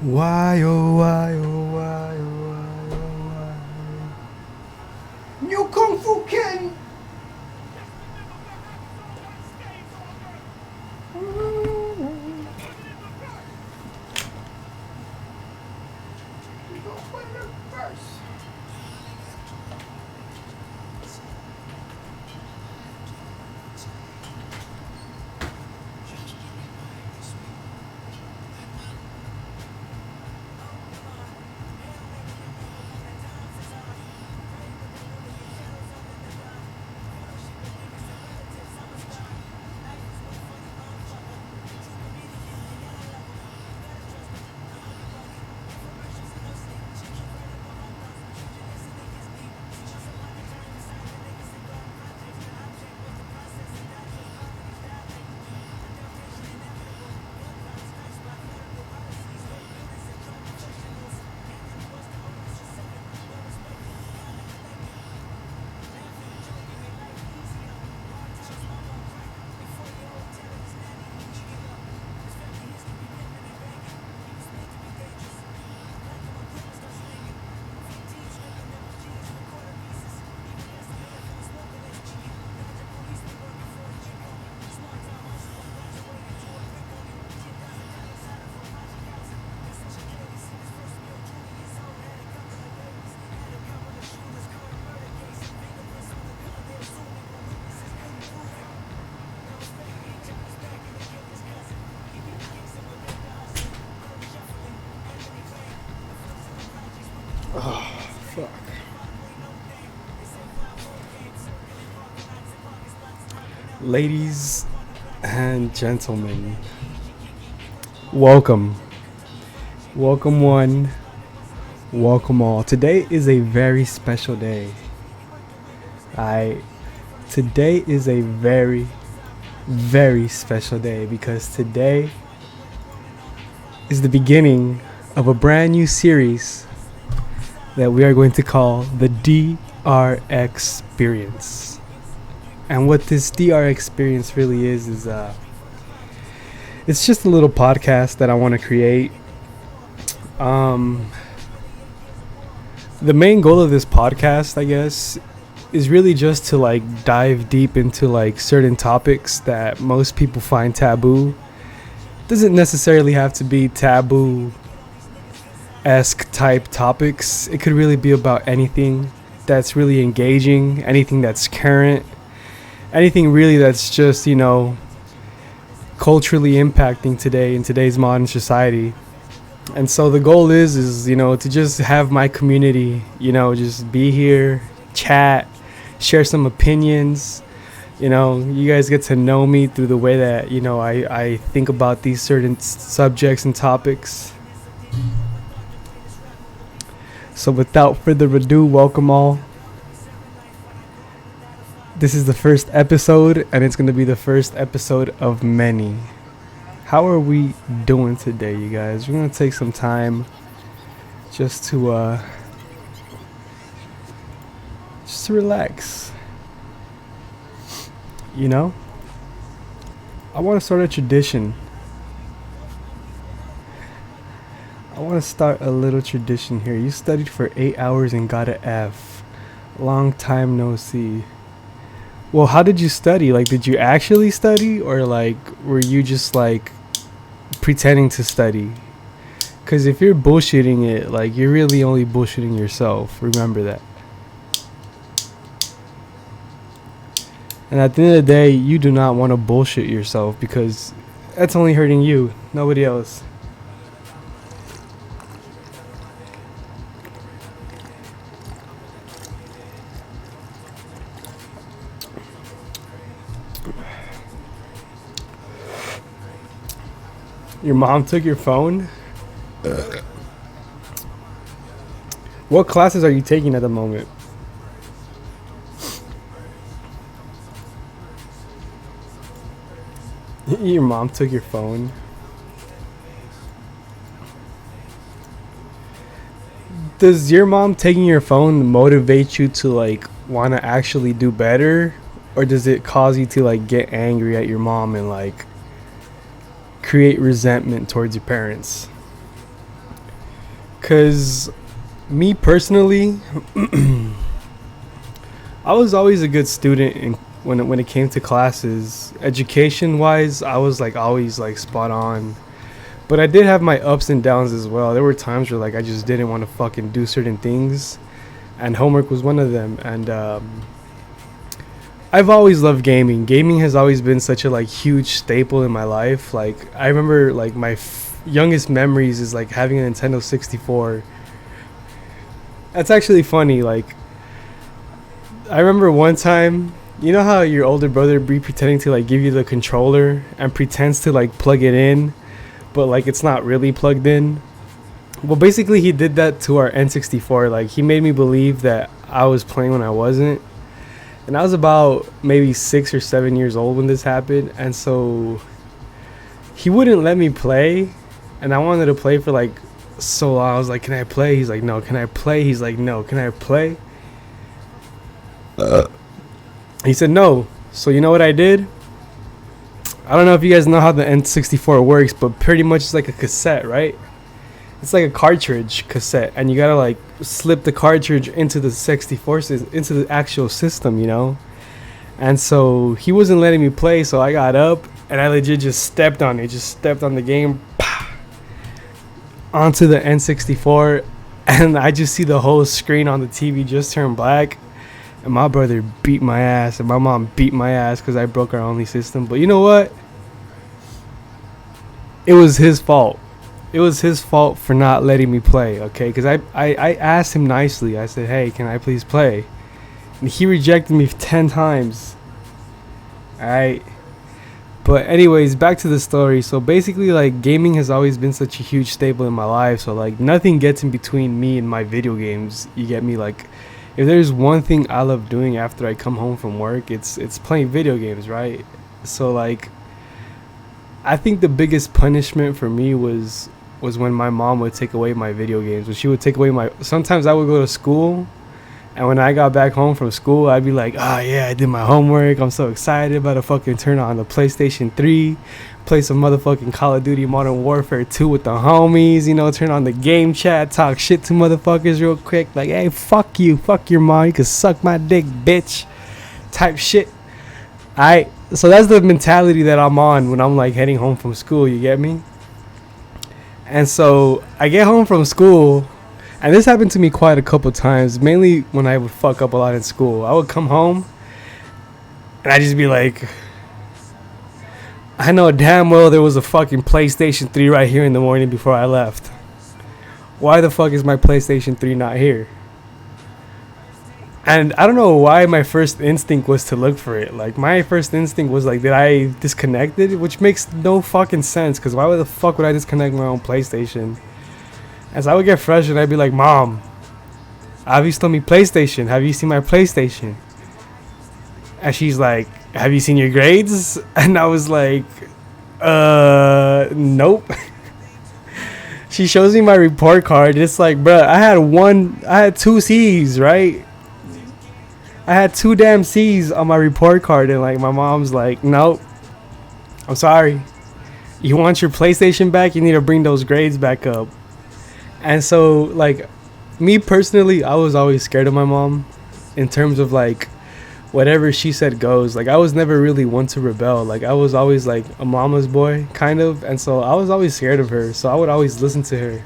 Why oh why oh why oh why oh why? New Kung Fu Ken. Oh, fuck. Ladies and gentlemen, welcome. Welcome one, welcome all. Today is a very special day. Today is a very, very special day because today is the beginning of a brand new series that we are going to call the DRXPerience. And what this DRXPerience really is it's just a little podcast that I want to create. The main goal of this podcast, I guess, is really just to like dive deep into like certain topics that most people find taboo. Doesn't necessarily have to be taboo-esque type topics. It could really be about anything that's really engaging, anything that's current, anything really that's just, you know, culturally impacting today in today's modern society. And so the goal is, you know, to just have my community, you know, just be here, chat, share some opinions. You know, you guys get to know me through the way that, you know, I think about these certain subjects and topics. So without further ado, welcome all. This is the first episode, and it's going to be the first episode of many. How are we doing today, you guys? We're going to take some time just to relax. You know, I want to start a tradition. I want to start a little tradition here. You studied for 8 hours and got an F. Long time no see. Well, how did you study? Like, did you actually study, or like were you just like pretending to study? Because if you're bullshitting it, like, you're really only bullshitting yourself. Remember that. And at the end of the day, you do not want to bullshit yourself, because that's only hurting you, nobody else. Your mom took your phone? What classes are you taking at the moment? Your mom took your phone? Does your mom taking your phone motivate you to like want to actually do better, or does it cause you to like get angry at your mom and like create resentment towards your parents? Cause me personally, I was always a good student in, when it came to classes. Education wise, I was like always like spot on. But I did have my ups and downs as well. There were times where like I just didn't want to fucking do certain things, and homework was one of them. And I've always loved gaming. Gaming has always been such a like huge staple in my life. Like I remember like my youngest memories is like having a Nintendo 64. That's actually funny. Like I remember one time, you know how your older brother be pretending to like give you the controller and pretends to like plug it in, but like it's not really plugged in. Well, basically he did that to our N64. Like he made me believe that I was playing when I wasn't. And I was about maybe 6 or 7 years old when this happened, and so he wouldn't let me play, and I wanted to play for like so long. I was like, can I play? He's like, no. Can I play? He's like, no. Can I play? He said no. So you know what I did? I don't know if you guys know how the N64 works, but pretty much it's like a cassette, right? It's like a cartridge cassette, and you gotta like slip the cartridge into the 64 into the actual system, you know. And so he wasn't letting me play, so I got up and I legit just stepped on it, just stepped on the game, onto the N64, and I just see the whole screen on the TV just turn black. And my brother beat my ass, and my mom beat my ass because I broke our only system. But you know what? It was his fault. It was his fault for not letting me play, okay? Because I asked him nicely. I said, hey, can I please play? And he rejected me 10 times. Alright? But anyways, back to the story. So basically, like, gaming has always been such a huge staple in my life. So, like, nothing gets in between me and my video games. You get me? Like, if there's one thing I love doing after I come home from work, it's playing video games, right? So like I think the biggest punishment for me was when my mom would take away my video games. When she would take away my, sometimes I would go to school, and when I got back home from school, I'd be like, oh yeah, I did my homework, I'm so excited, about to fucking turn on the PlayStation 3, play some motherfucking Call of Duty Modern Warfare 2 with the homies, you know, turn on the game chat, talk shit to motherfuckers real quick, like, hey, fuck you, fuck your mom, you can suck my dick, bitch, type shit. Alright, so that's the mentality that I'm on when I'm like heading home from school, you get me? And so I get home from school, and this happened to me quite a couple times, mainly when I would fuck up a lot in school. I would come home and I'd just be like, I know damn well there was a fucking PlayStation 3 right here in the morning before I left. Why the fuck is my PlayStation 3 not here? And I don't know why my first instinct was to look for it. Like, my first instinct was like, did I disconnect it? Which makes no fucking sense, because why the fuck would I disconnect my own PlayStation? As I would get frustrated, I'd be like, Mom, have you told me PlayStation? Have you seen my PlayStation? And she's like, have you seen your grades? And I was like, nope. She shows me my report card. It's like, bruh, I had 2 C's, right? I had 2 damn C's on my report card, and like my mom's like, nope, I'm sorry. You want your PlayStation back? You need to bring those grades back up. And so, like, me personally, I was always scared of my mom in terms of like whatever she said goes. Like, I was never really one to rebel. Like, I was always like a mama's boy kind of, and so I was always scared of her, so I would always listen to her.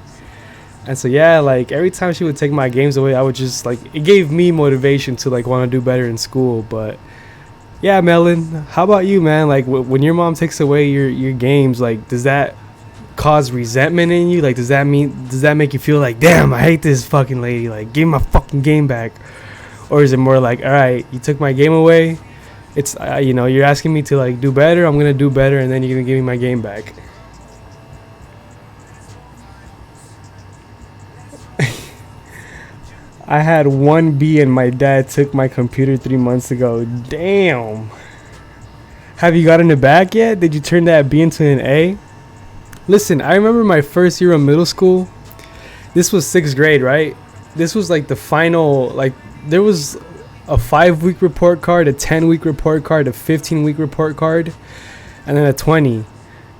And so yeah, like every time she would take my games away, I would just like, it gave me motivation to like want to do better in school. But yeah, Melon, how about you, man? Like when your mom takes away your games, like does that cause resentment in you? Like does that make you feel like, damn, I hate this fucking lady, like give me my fucking game back? Or is it more like, all right, you took my game away, it's you know, you're asking me to like do better, I'm gonna do better, and then you're gonna give me my game back? I had 1B and my dad took my computer 3 months ago. Damn. Have you gotten it back yet? Did you turn that B into an A? Listen, I remember my first year of middle school. This was 6th grade, right? This was like the final, like there was a 5-week report card, a 10-week report card, a 15-week report card, and then a 20.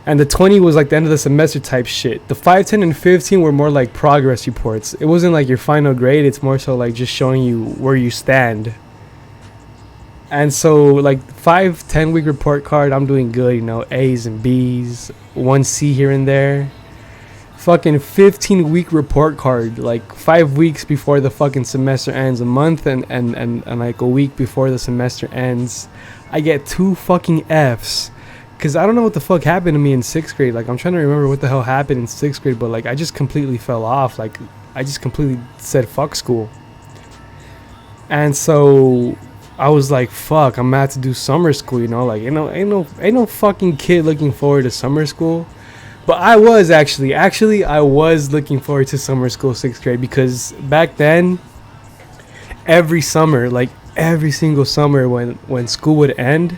And the 20 was like the end of the semester type shit. The 5, 10, and 15 were more like progress reports. It wasn't like your final grade. It's more so like just showing you where you stand. And so like 5, 10-week report card, I'm doing good, you know, A's and B's, 1 C here and there. Fucking 15-week report card, like 5 weeks before the fucking semester ends, a month and like a week before the semester ends, I get 2 fucking F's. Cause I don't know what the fuck happened to me in 6th grade. Like I'm trying to remember what the hell happened in 6th grade, but like I just completely fell off. Like I just completely said fuck school. And so I was like, fuck, I'm gonna have to do summer school, you know, like ain't no fucking kid looking forward to summer school. But I was actually I was looking forward to summer school 6th grade, because back then every summer, like every single summer when school would end,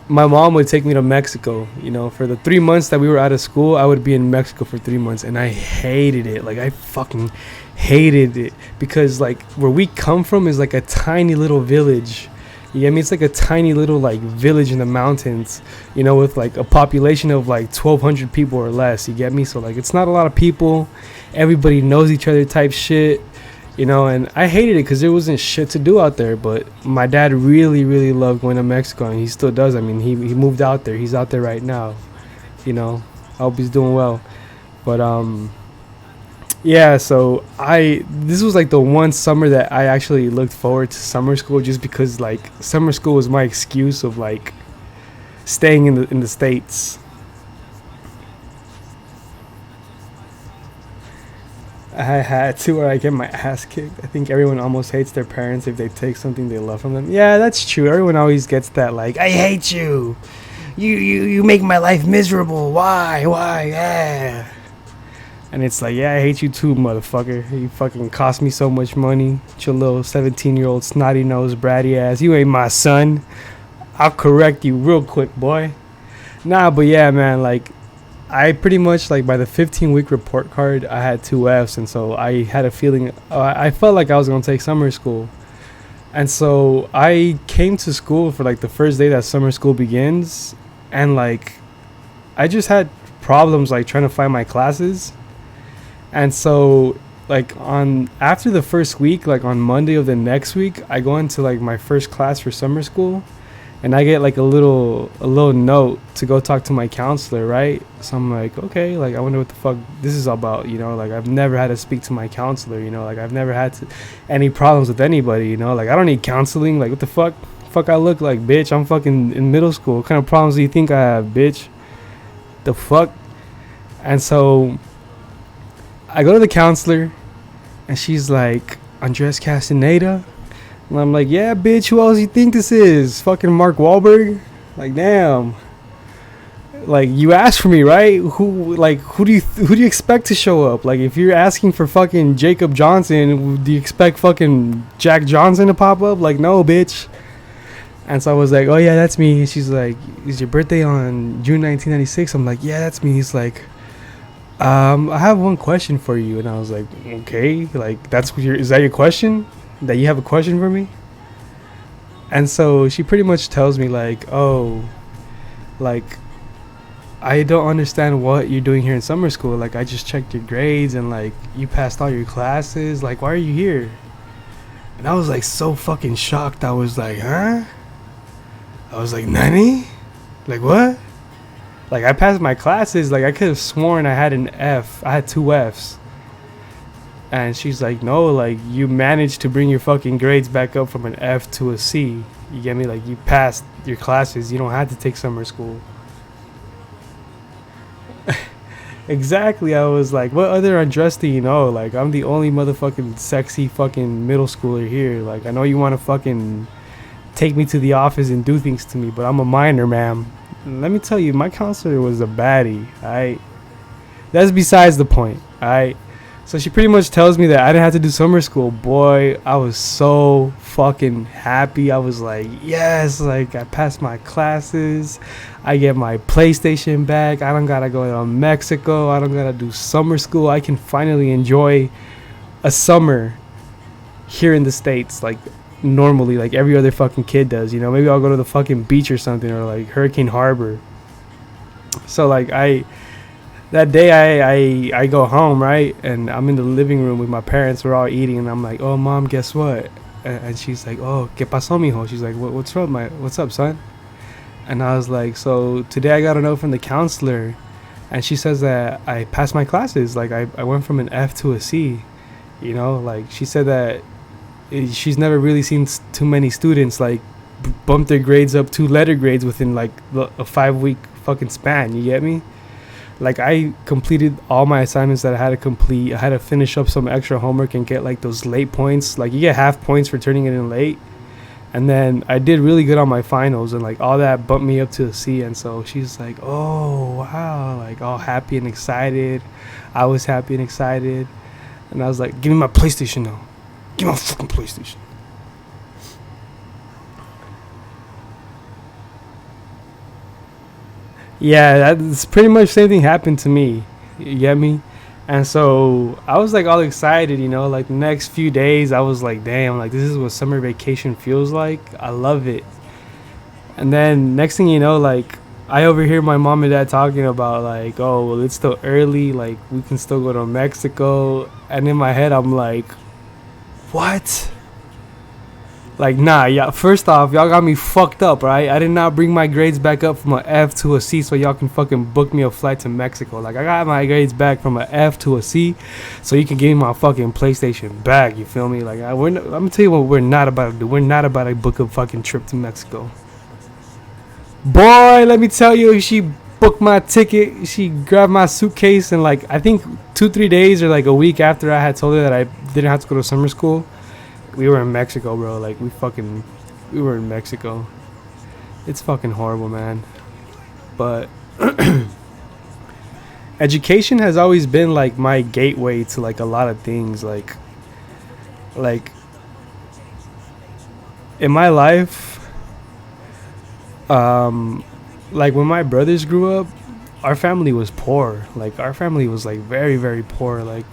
my mom would take me to Mexico. You know, for the 3 months that we were out of school, I would be in Mexico for 3 months, and I hated it. Like I fucking hated it, because like where we come from is like a tiny little village. You get me? It's like a tiny little like village in the mountains, you know, with like a population of like 1,200 people or less. You get me? So like it's not a lot of people. Everybody knows each other type shit. You know, and I hated it because there wasn't shit to do out there. But my dad really, really loved going to Mexico, and he still does. I mean, he moved out there. He's out there right now. You know, I hope he's doing well. But yeah. So this was like the one summer that I actually looked forward to summer school, just because like summer school was my excuse of like staying in the States. I had to, or I get my ass kicked. I think everyone almost hates their parents if they take something they love from them. Yeah, that's true. Everyone always gets that, like, I hate you. You make my life miserable. Why? Yeah. And it's like, yeah, I hate you too, motherfucker. You fucking cost me so much money. Your little 17-year-old snotty-nosed bratty ass. You ain't my son. I'll correct you real quick, boy. Nah, but yeah, man, like, I pretty much, like, by the 15-week report card, I had 2 F's, and so I had a feeling, I felt like I was going to take summer school. And so I came to school for, like, the first day that summer school begins, and, like, I just had problems, like, trying to find my classes. And so, like, after the first week, like, on Monday of the next week, I go into, like, my first class for summer school. And I get like a little note to go talk to my counselor, right? So I'm like, okay, like I wonder what the fuck this is about, you know? Like I've never had to speak to my counselor, you know? Like I've never had any problems with anybody, you know? Like I don't need counseling. Like what the fuck? Fuck I look like, bitch? I'm fucking in middle school. What kind of problems do you think I have, bitch? The fuck? And so I go to the counselor, and she's like, Andres Castaneda? And I'm like, yeah, bitch, who else you think this is? Fucking Mark Wahlberg? Like, damn. Like, you asked for me, right? Who do you expect to show up? Like, if you're asking for fucking Jacob Johnson, do you expect fucking Jack Johnson to pop up? Like, no, bitch. And so I was like, oh, yeah, that's me. And she's like, is your birthday on June 1996? I'm like, yeah, that's me. He's like, I have one question for you. And I was like, okay, like, is that your question? That you have a question for me? And so she pretty much tells me like, oh, like, I don't understand what you're doing here in summer school. Like, I just checked your grades and like you passed all your classes. Like, why are you here? And I was like so fucking shocked. I was like, huh? I was like, Nani? Like, what? Like, I passed my classes. Like, I could have sworn I had an F. I had 2 F's. And she's like, no, like, you managed to bring your fucking grades back up from an F to a C. You get me? Like, you passed your classes. You don't have to take summer school. Exactly. I was like, what other Andres do you know? Like, I'm the only motherfucking sexy fucking middle schooler here. Like, I know you want to fucking take me to the office and do things to me, but I'm a minor, ma'am. Let me tell you, my counselor was a baddie, alright? That's besides the point, alright? So she pretty much tells me that I didn't have to do summer school. Boy, I was so fucking happy. I was like, yes, like I passed my classes. I get my PlayStation back. I don't gotta go to Mexico. I don't gotta do summer school. I can finally enjoy a summer here in the States. Like, normally, like every other fucking kid does. You know, maybe I'll go to the fucking beach or something, or like Hurricane Harbor. So like that day I go home, right, and I'm in the living room with my parents. We're all eating, and I'm like, oh mom, guess what? And she's like, oh, ¿qué pasó, mijo? She's like, what's up, son? And I was like, so today I got a note from the counselor, and she says that I passed my classes. Like I went from an F to a C. You know, like she said that she's never really seen too many students like bump their grades up 2 letter grades within like a 5 week fucking span. You get me? Like I completed all my assignments that I had to complete. I had to finish up some extra homework and get like those late points. Like you get half points for turning it in late. And then I did really good on my finals, and like all that bumped me up to a C. And so she's like, oh wow, like all happy and excited. I was happy and excited. And I was like, give me my PlayStation now. Give me my fucking PlayStation. Yeah, that's pretty much the same thing happened to me. You get me? And so I was like all excited, you know, like the next few days I was like, damn, like this is what summer vacation feels like. I love it. And then next thing you know, like I overhear my mom and dad talking about like, oh, well, it's still early, like we can still go to Mexico. And in my head I'm like, what? Like, nah, yeah. First off, y'all got me fucked up, right? I did not bring my grades back up from a F to a C so y'all can fucking book me a flight to Mexico. Like, I got my grades back from a F to a C so you can give me my fucking PlayStation back. You feel me? Like, I'm gonna tell you what we're not about to do. We're not about to book a fucking trip to Mexico. Boy, let me tell you, she booked my ticket. She grabbed my suitcase, and like, I think 2-3 days or like a week after I had told her that I didn't have to go to summer school, we were in Mexico, bro. Like, we were in Mexico. It's fucking horrible, man. But education has always been like my gateway to like a lot of things. Like in my life, like when my brothers grew up, our family was poor. Like our family was like very, very poor. Like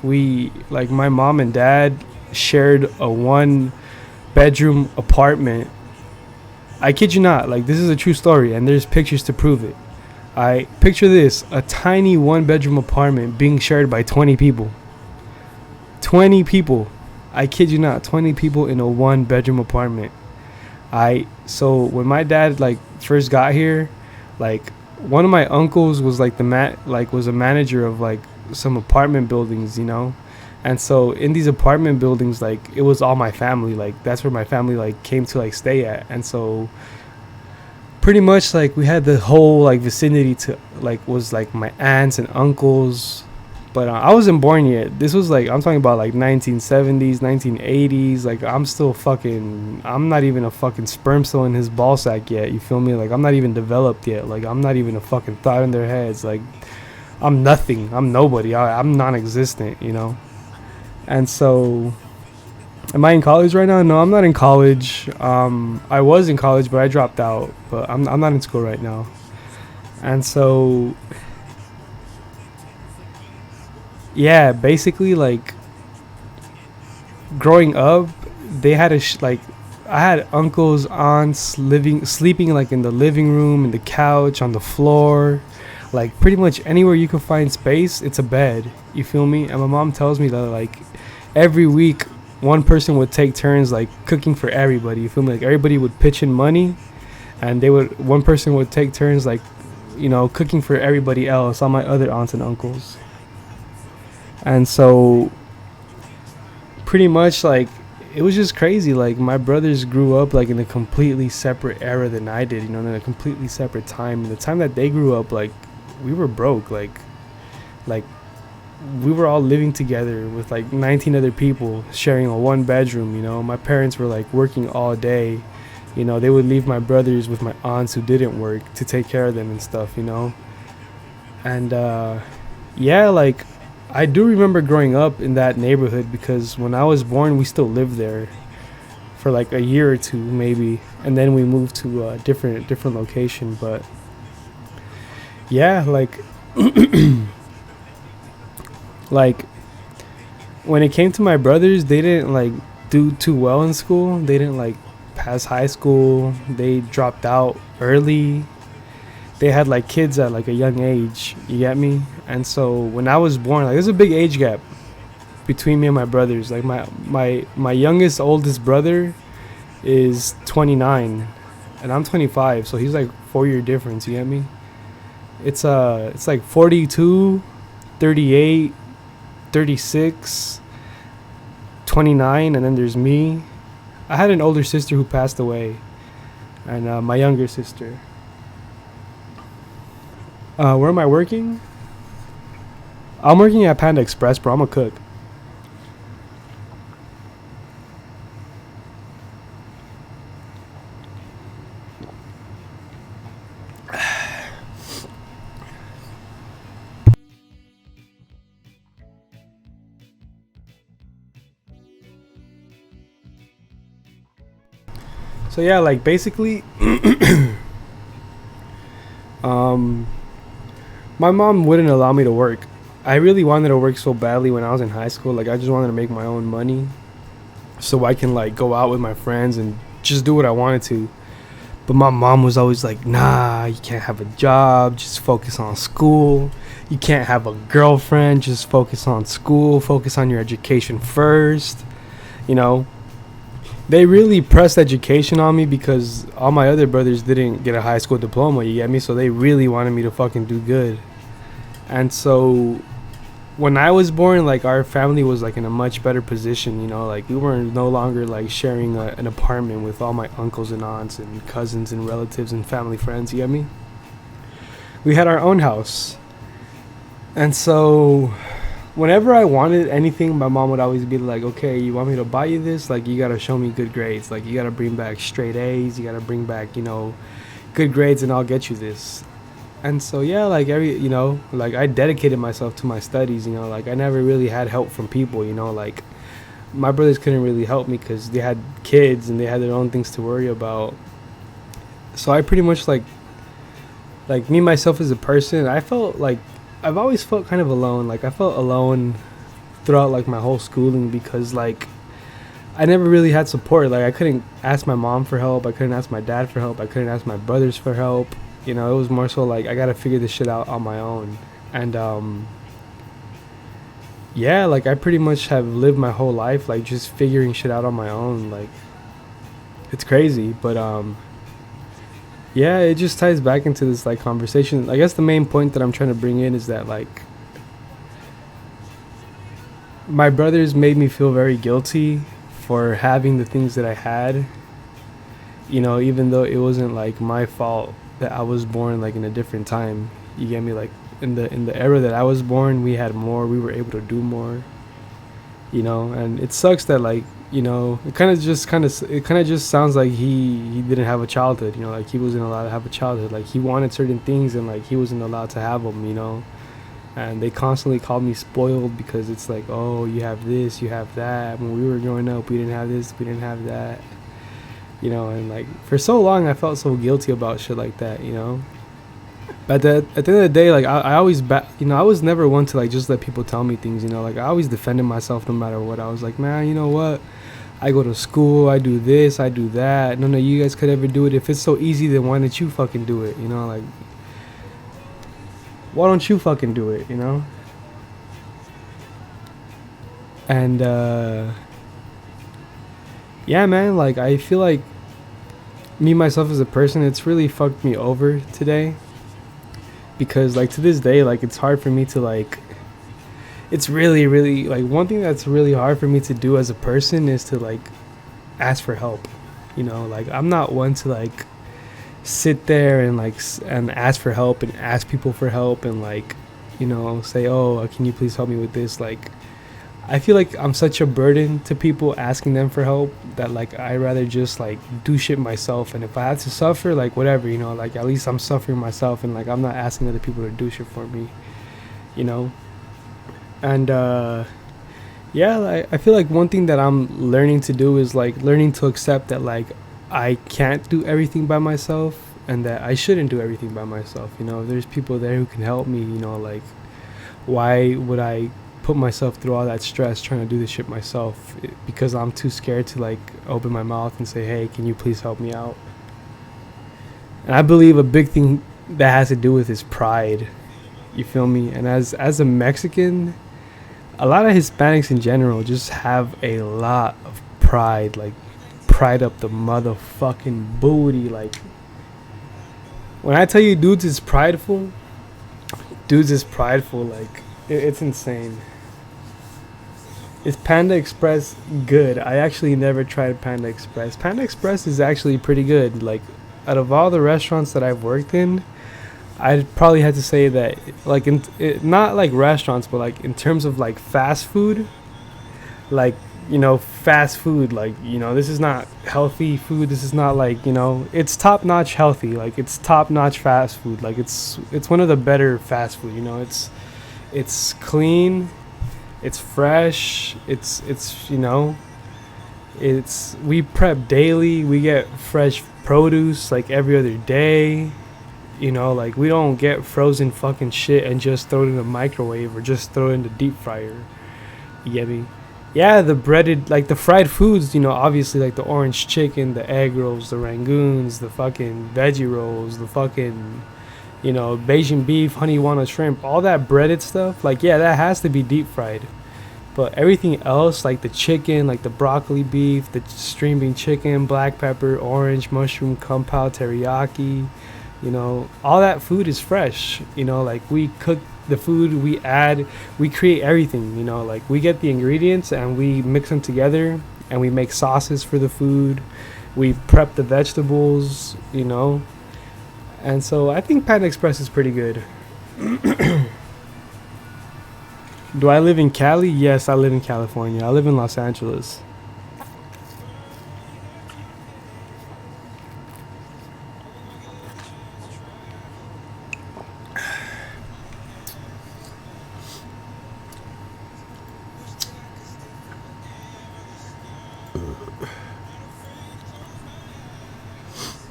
my mom and dad shared a 1-bedroom apartment. I kid you not, like this is a true story and there's pictures to prove it. I picture this, a tiny 1-bedroom apartment being shared by 20 people. 20 people. I kid you not, 20 people in a 1-bedroom apartment. So when my dad like first got here, like one of my uncles was like was a manager of like some apartment buildings, you know. And so in these apartment buildings, like it was all my family. Like that's where my family like came to like stay at. And so pretty much like we had the whole like vicinity to like was like my aunts and uncles. But I wasn't born yet. This was like, I'm talking about like 1970s, 1980s. Like I'm not even a fucking sperm cell in his ball sack yet. You feel me? Like I'm not even developed yet. Like I'm not even a fucking thought in their heads. Like I'm nothing. I'm nobody. I'm non-existent, you know? And so, am I in college right now? No, I'm not in college. I was in college, but I dropped out. But I'm not in school right now. And so, yeah, basically, like, growing up, they had I had uncles, aunts sleeping like in the living room, in the couch, on the floor. Like pretty much anywhere you can find space, it's a bed. You feel me? And my mom tells me that like every week one person would take turns like cooking for everybody. You feel me? Like everybody would pitch in money, and one person would take turns like, you know, cooking for everybody else, all my other aunts and uncles. And so pretty much like it was just crazy. Like my brothers grew up like in a completely separate era than I did, you know, in a completely separate time. The time that they grew up, like we were broke, like we were all living together with like 19 other people sharing a 1-bedroom, you know. My parents were like working all day, you know. They would leave my brothers with my aunts who didn't work to take care of them and stuff, you know. And yeah, like I do remember growing up in that neighborhood because when I was born we still lived there for like a year or two maybe, and then we moved to a different location. But yeah, like like when it came to my brothers, they didn't like do too well in school. They didn't like pass high school. They dropped out early. They had like kids at like a young age. You get me? And so when I was born, like there's a big age gap between me and my brothers. Like my youngest oldest brother is 29 and I'm 25, so he's like 4 year difference. You get me? It's like 42, 38, 36, 29, and then there's me. I had an older sister who passed away, and my younger sister. Where am I working? I'm working at Panda Express, bro. I'm a cook. So yeah, like basically, um, my mom wouldn't allow me to work. I really wanted to work so badly when I was in high school. Like I just wanted to make my own money, so I can like go out with my friends and just do what I wanted to. But my mom was always like, nah, you can't have a job, just focus on school. You can't have a girlfriend, just focus on school, focus on your education first. You know, they really pressed education on me because all my other brothers didn't get a high school diploma, you get me? So they really wanted me to fucking do good. And so when I was born, like our family was like in a much better position, you know, like we were no longer like sharing an apartment with all my uncles and aunts and cousins and relatives and family friends, you get me? We had our own house. And so whenever I wanted anything, my mom would always be like, okay, you want me to buy you this? Like, you got to show me good grades. Like, you got to bring back straight A's. You got to bring back, you know, good grades and I'll get you this. And so, yeah, like you know, like I dedicated myself to my studies, you know, like I never really had help from people, you know, like my brothers couldn't really help me because they had kids and they had their own things to worry about. So I pretty much like me, myself as a person, I felt like I've always felt kind of alone. Like I felt alone throughout like my whole schooling because like I never really had support. Like I couldn't ask my mom for help. I couldn't ask my dad for help. I couldn't ask my brothers for help. You know, it was more so like I gotta figure this shit out on my own. And yeah, like I pretty much have lived my whole life like just figuring shit out on my own. Like it's crazy, but yeah, it just ties back into this like conversation. I guess the main point that I'm trying to bring in is that like my brothers made me feel very guilty for having the things that I had, you know, even though it wasn't like my fault that I was born like in a different time. You get me? Like in the era that I was born, we had more, we were able to do more, you know. And it sucks that like, you know, it kind of just sounds like he didn't have a childhood, you know, like he wasn't allowed to have a childhood. Like he wanted certain things and like he wasn't allowed to have them, you know. And they constantly called me spoiled because it's like, oh, you have this, you have that. When we were growing up, we didn't have this, we didn't have that, you know. And like for so long I felt so guilty about shit like that, you know. But at the end of the day, like I always you know, I was never one to like just let people tell me things, you know. Like I always defended myself no matter what. I was like, man, you know what, I go to school, I do this, I do that. None of you guys could ever do it. If it's so easy, then why don't you fucking do it, you know? Like why don't you fucking do it, you know? And yeah, man, like I feel like me myself as a person, it's really fucked me over today. Because like to this day, like it's hard for me to like, it's really like one thing that's really hard for me to do as a person is to like ask for help, you know. Like I'm not one to like sit there and like and ask for help and ask people for help and like, you know, say, oh, can you please help me with this? Like I feel like I'm such a burden to people asking them for help that like I rather just like do shit myself. And if I had to suffer, like whatever, you know, like at least I'm suffering myself and like I'm not asking other people to do shit for me, you know. And yeah, like I feel like one thing that I'm learning to do is like learning to accept that like I can't do everything by myself and that I shouldn't do everything by myself, you know. If there's people there who can help me, you know, like why would I put myself through all that stress trying to do this shit myself because I'm too scared to like open my mouth and say, hey, can you please help me out? And I believe a big thing that has to do with is pride. You feel me? And as a Mexican, a lot of Hispanics in general just have a lot of pride, like pride up the motherfucking booty. Like when I tell you dudes is prideful, like it's insane. Is Panda Express good? I actually never tried Panda Express. Panda Express is actually pretty good. Like out of all the restaurants that I've worked in, I'd probably have to say that, like, not like restaurants, but like in terms of like fast food, like, you know, fast food, like, you know, this is not healthy food. This is not like, you know, it's top notch healthy. Like it's top notch fast food. Like it's one of the better fast food. You know, it's clean, it's fresh. It's you know, we prep daily. We get fresh produce like every other day. You know, like we don't get frozen fucking shit and just throw it in the microwave or just throw it in the deep fryer. You get me? Yeah, the breaded, like the fried foods, you know, obviously like the orange chicken, the egg rolls, the rangoons, the fucking veggie rolls, the fucking, you know, Bayesian beef, honey walnut shrimp, all that breaded stuff. Like, yeah, that has to be deep fried. But everything else, like the chicken, like the broccoli beef, the string bean chicken, black pepper, orange, mushroom, kung pao, teriyaki, you know, all that food is fresh. You know, like we cook the food, we create everything. You know, like we get the ingredients and we mix them together and we make sauces for the food. We prep the vegetables, you know. And so I think Panda Express is pretty good. Do I live in Cali? Yes, I live in California. I live in Los Angeles.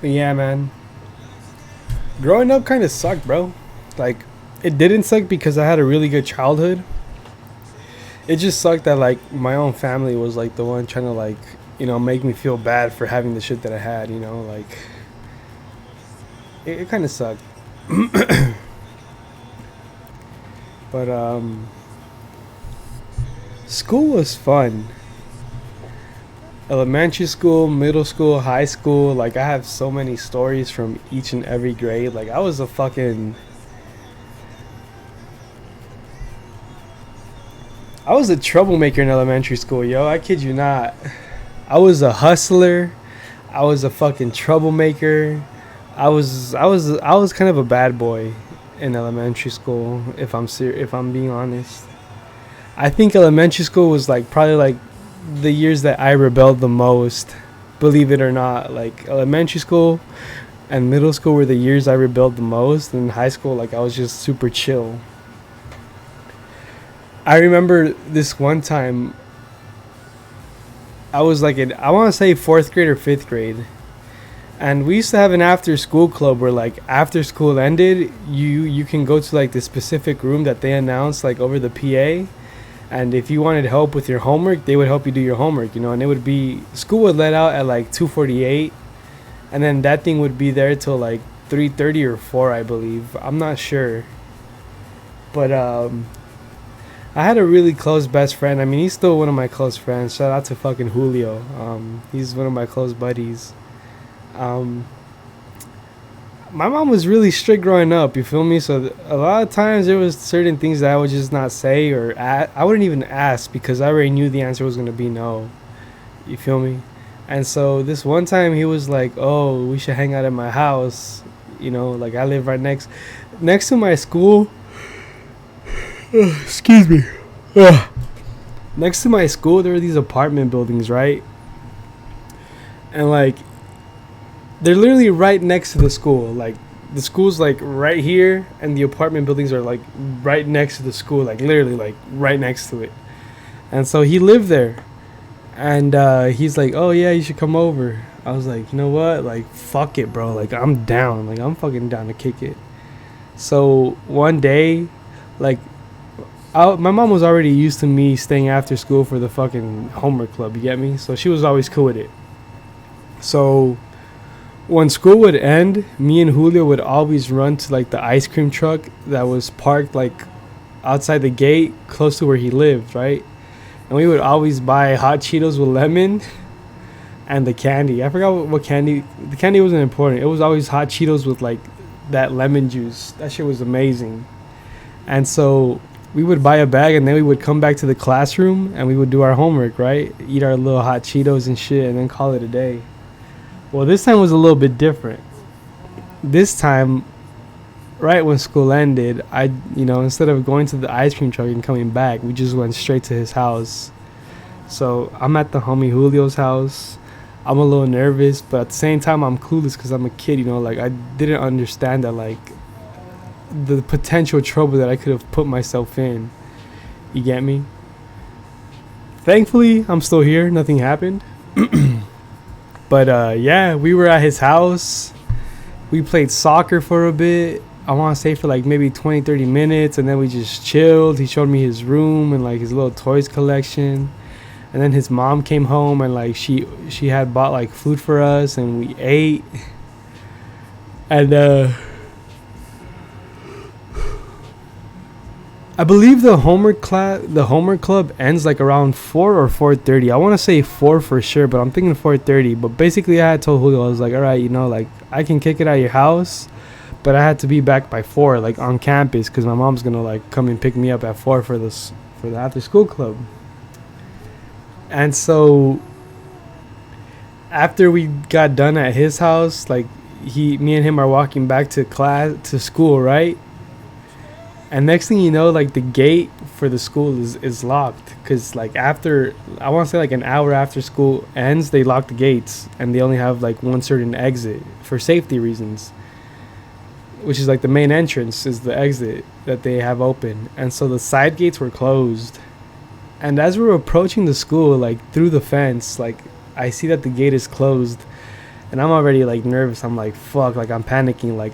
But yeah, man. Growing up kind of sucked, bro. Like, it didn't suck because I had a really good childhood. It just sucked that, like, my own family was, like, the one trying to, like, you know, make me feel bad for having the shit that I had, you know? Like, it kind of sucked. But, school was fun. Elementary school, middle school, high school, like I have so many stories from each and every grade. Like I was a troublemaker in elementary school, yo. I kid you not. I was a hustler. I was a fucking troublemaker. I was kind of a bad boy in elementary school, if I'm being honest. I think elementary school was like probably like the years that I rebelled the most, believe it or not. Like elementary school and middle school were the years I rebelled the most, and in high school, like I was just super chill. I remember this one time I was like in, I want to say 4th grade or 5th grade, and we used to have an after school club where like after school ended, you can go to like the specific room that they announced like over the PA. And if you wanted help with your homework, they would help you do your homework, you know. And it would be, school would let out at like 2:48, and then that thing would be there till like 3:30 or 4, I believe. I'm not sure. But I had a really close best friend. I mean, he's still one of my close friends. Shout out to fucking Julio. He's one of my close buddies. My mom was really strict growing up, you feel me? So a lot of times there was certain things that I would just not say, or I wouldn't even ask because I already knew the answer was going to be no. You feel me? And so this one time he was like, oh, we should hang out at my house. You know, like I live right next to my school. Excuse me. Next to my school, there were these apartment buildings, right? And like, they're literally right next to the school. Like the school's like right here, and the apartment buildings are like right next to the school, like literally like right next to it. And so he lived there, and he's like, oh yeah, you should come over. I was like, you know what, like fuck it, bro, like I'm down, like I'm fucking down to kick it. So one day, like my mom was already used to me staying after school for the fucking homework club. You get me? So she was always cool with it. So when school would end, me and Julio would always run to like the ice cream truck that was parked like outside the gate close to where he lived, right? And we would always buy hot Cheetos with lemon and the candy. I forgot what candy. The candy wasn't important. It was always hot Cheetos with like that lemon juice. That shit was amazing. And so we would buy a bag and then we would come back to the classroom and we would do our homework, right? Eat our little hot Cheetos and shit and then call it a day. Well, this time was a little bit different. This time, right when school ended, instead of going to the ice cream truck and coming back, we just went straight to his house. So I'm at the homie Julio's house. I'm a little nervous, but at the same time, I'm clueless because I'm a kid, like I didn't understand that, like, the potential trouble that I could have put myself in. You get me? Thankfully, I'm still here. Nothing happened. But yeah, we were at his house. We played soccer for a bit. I want to say for like maybe 20-30 minutes, and then we just chilled. He showed me his room and like his little toys collection. And then his mom came home and like she had bought like food for us and we ate. And I believe the homework club ends like around 4 or 4:30. I want to say 4 for sure, but I'm thinking 4:30. But basically I had told Julio, I was like, all right, like I can kick it at your house, but I had to be back by 4, like on campus, because my mom's gonna like come and pick me up at 4 for the after school club. And so after we got done at his house, like me and him are walking back to school, right? And next thing you know, like the gate for the school is locked, because like after, I want to say like an hour after school ends, they lock the gates and they only have like one certain exit for safety reasons, which is like the main entrance is the exit that they have open. And so the side gates were closed. And as we were approaching the school, like through the fence, like I see that the gate is closed, and I'm already like nervous. I'm like, fuck, like I'm panicking. Like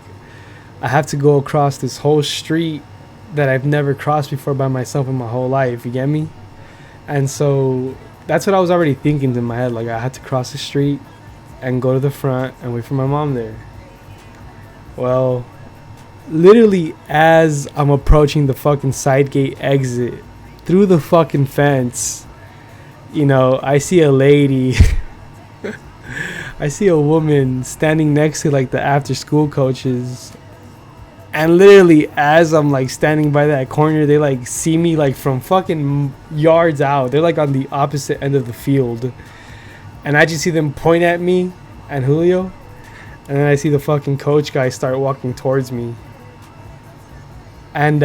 I have to go across this whole street that I've never crossed before by myself in my whole life. You get me? And so that's what I was already thinking in my head. Like I had to cross the street and go to the front and wait for my mom there. Well, literally as I'm approaching the fucking side gate exit, through the fucking fence, I see a lady. I see a woman standing next to like the after school coaches. And literally as I'm like standing by that corner, they like see me like from fucking yards out. They're like on the opposite end of the field. And I just see them point at me and Julio. And then I see the fucking coach guy start walking towards me. And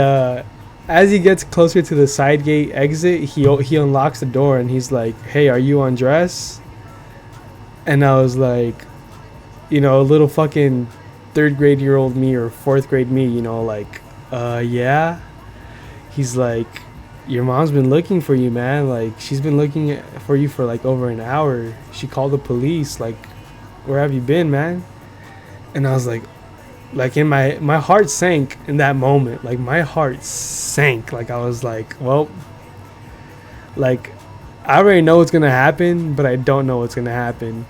as he gets closer to the side gate exit, he unlocks the door and he's like, hey, are you undressed? And I was like, a little fucking 3rd grade year old me or 4th grade me, like, yeah. He's like, your mom's been looking for you, man. Like, she's been looking for you for like over an hour. She called the police. Like, where have you been, man? And I was like in my heart sank in that moment. Like my heart sank. Like I was like, well, like I already know what's gonna happen, but I don't know what's gonna happen.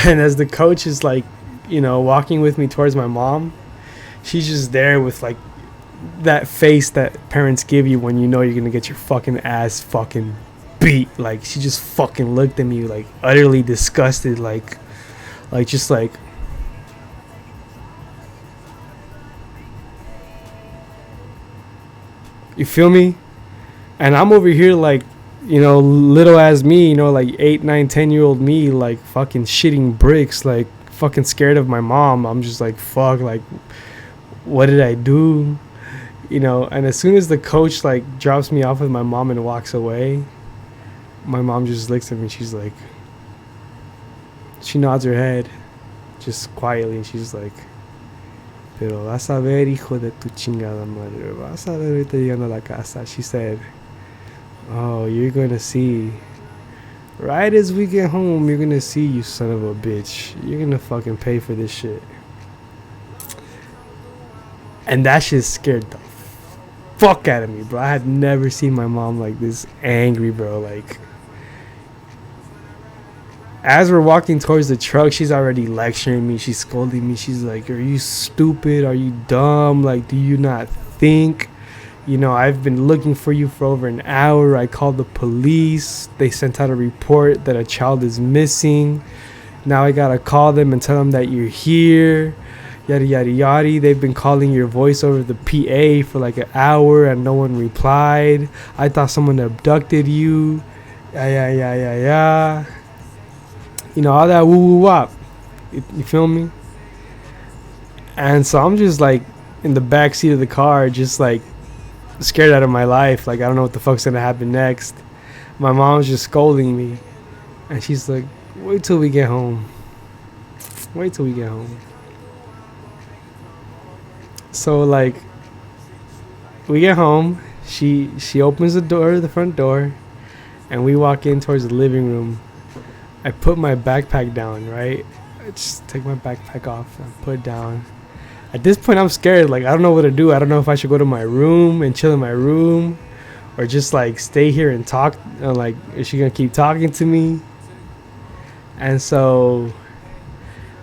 And as the coach is like, walking with me towards my mom, she's just there with like that face that parents give you when you're gonna get your fucking ass fucking beat. Like she just fucking looked at me like utterly disgusted, like just like, you feel me? And I'm over here like, little as me, like 8, 9, 10-year-old me, like fucking shitting bricks, like fucking scared of my mom. I'm just like, fuck, like what did I do? And as soon as the coach like drops me off with my mom and walks away, my mom just looks at me. She's like, she nods her head just quietly, and she's like, pero vas a ver, hijo de tu chingada madre, vas a ver ahorita llegando a la casa. She said, oh, you're gonna see, right as we get home, you're gonna see, you son of a bitch. You're gonna fucking pay for this shit. And that shit scared the fuck out of me, bro. I had never seen my mom like this angry, bro. Like, as we're walking towards the truck, she's already lecturing me. She's scolding me. She's like, are you stupid? Are you dumb? Like, do you not think? You know, I've been looking for you for over an hour. I called the police. They sent out a report that a child is missing. Now I gotta call them and tell them that you're here. Yada, yada, yada. They've been calling your voice over the PA for like an hour and no one replied. I thought someone abducted you. Yeah. You know, all that woo woo wop. You feel me? And so I'm just like in the back seat of the car, just like scared out of my life. Like, I don't know what the fuck's gonna happen next. My mom's just scolding me. And she's like, wait till we get home. Wait till we get home. So like, we get home. She opens the door, the front door, and we walk in towards the living room. I put my backpack down, right? I just take my backpack off and put it down. At this point, I'm scared. Like, I don't know what to do. I don't know if I should go to my room and chill in my room, or just like stay here and talk. Like, is she gonna keep talking to me? And so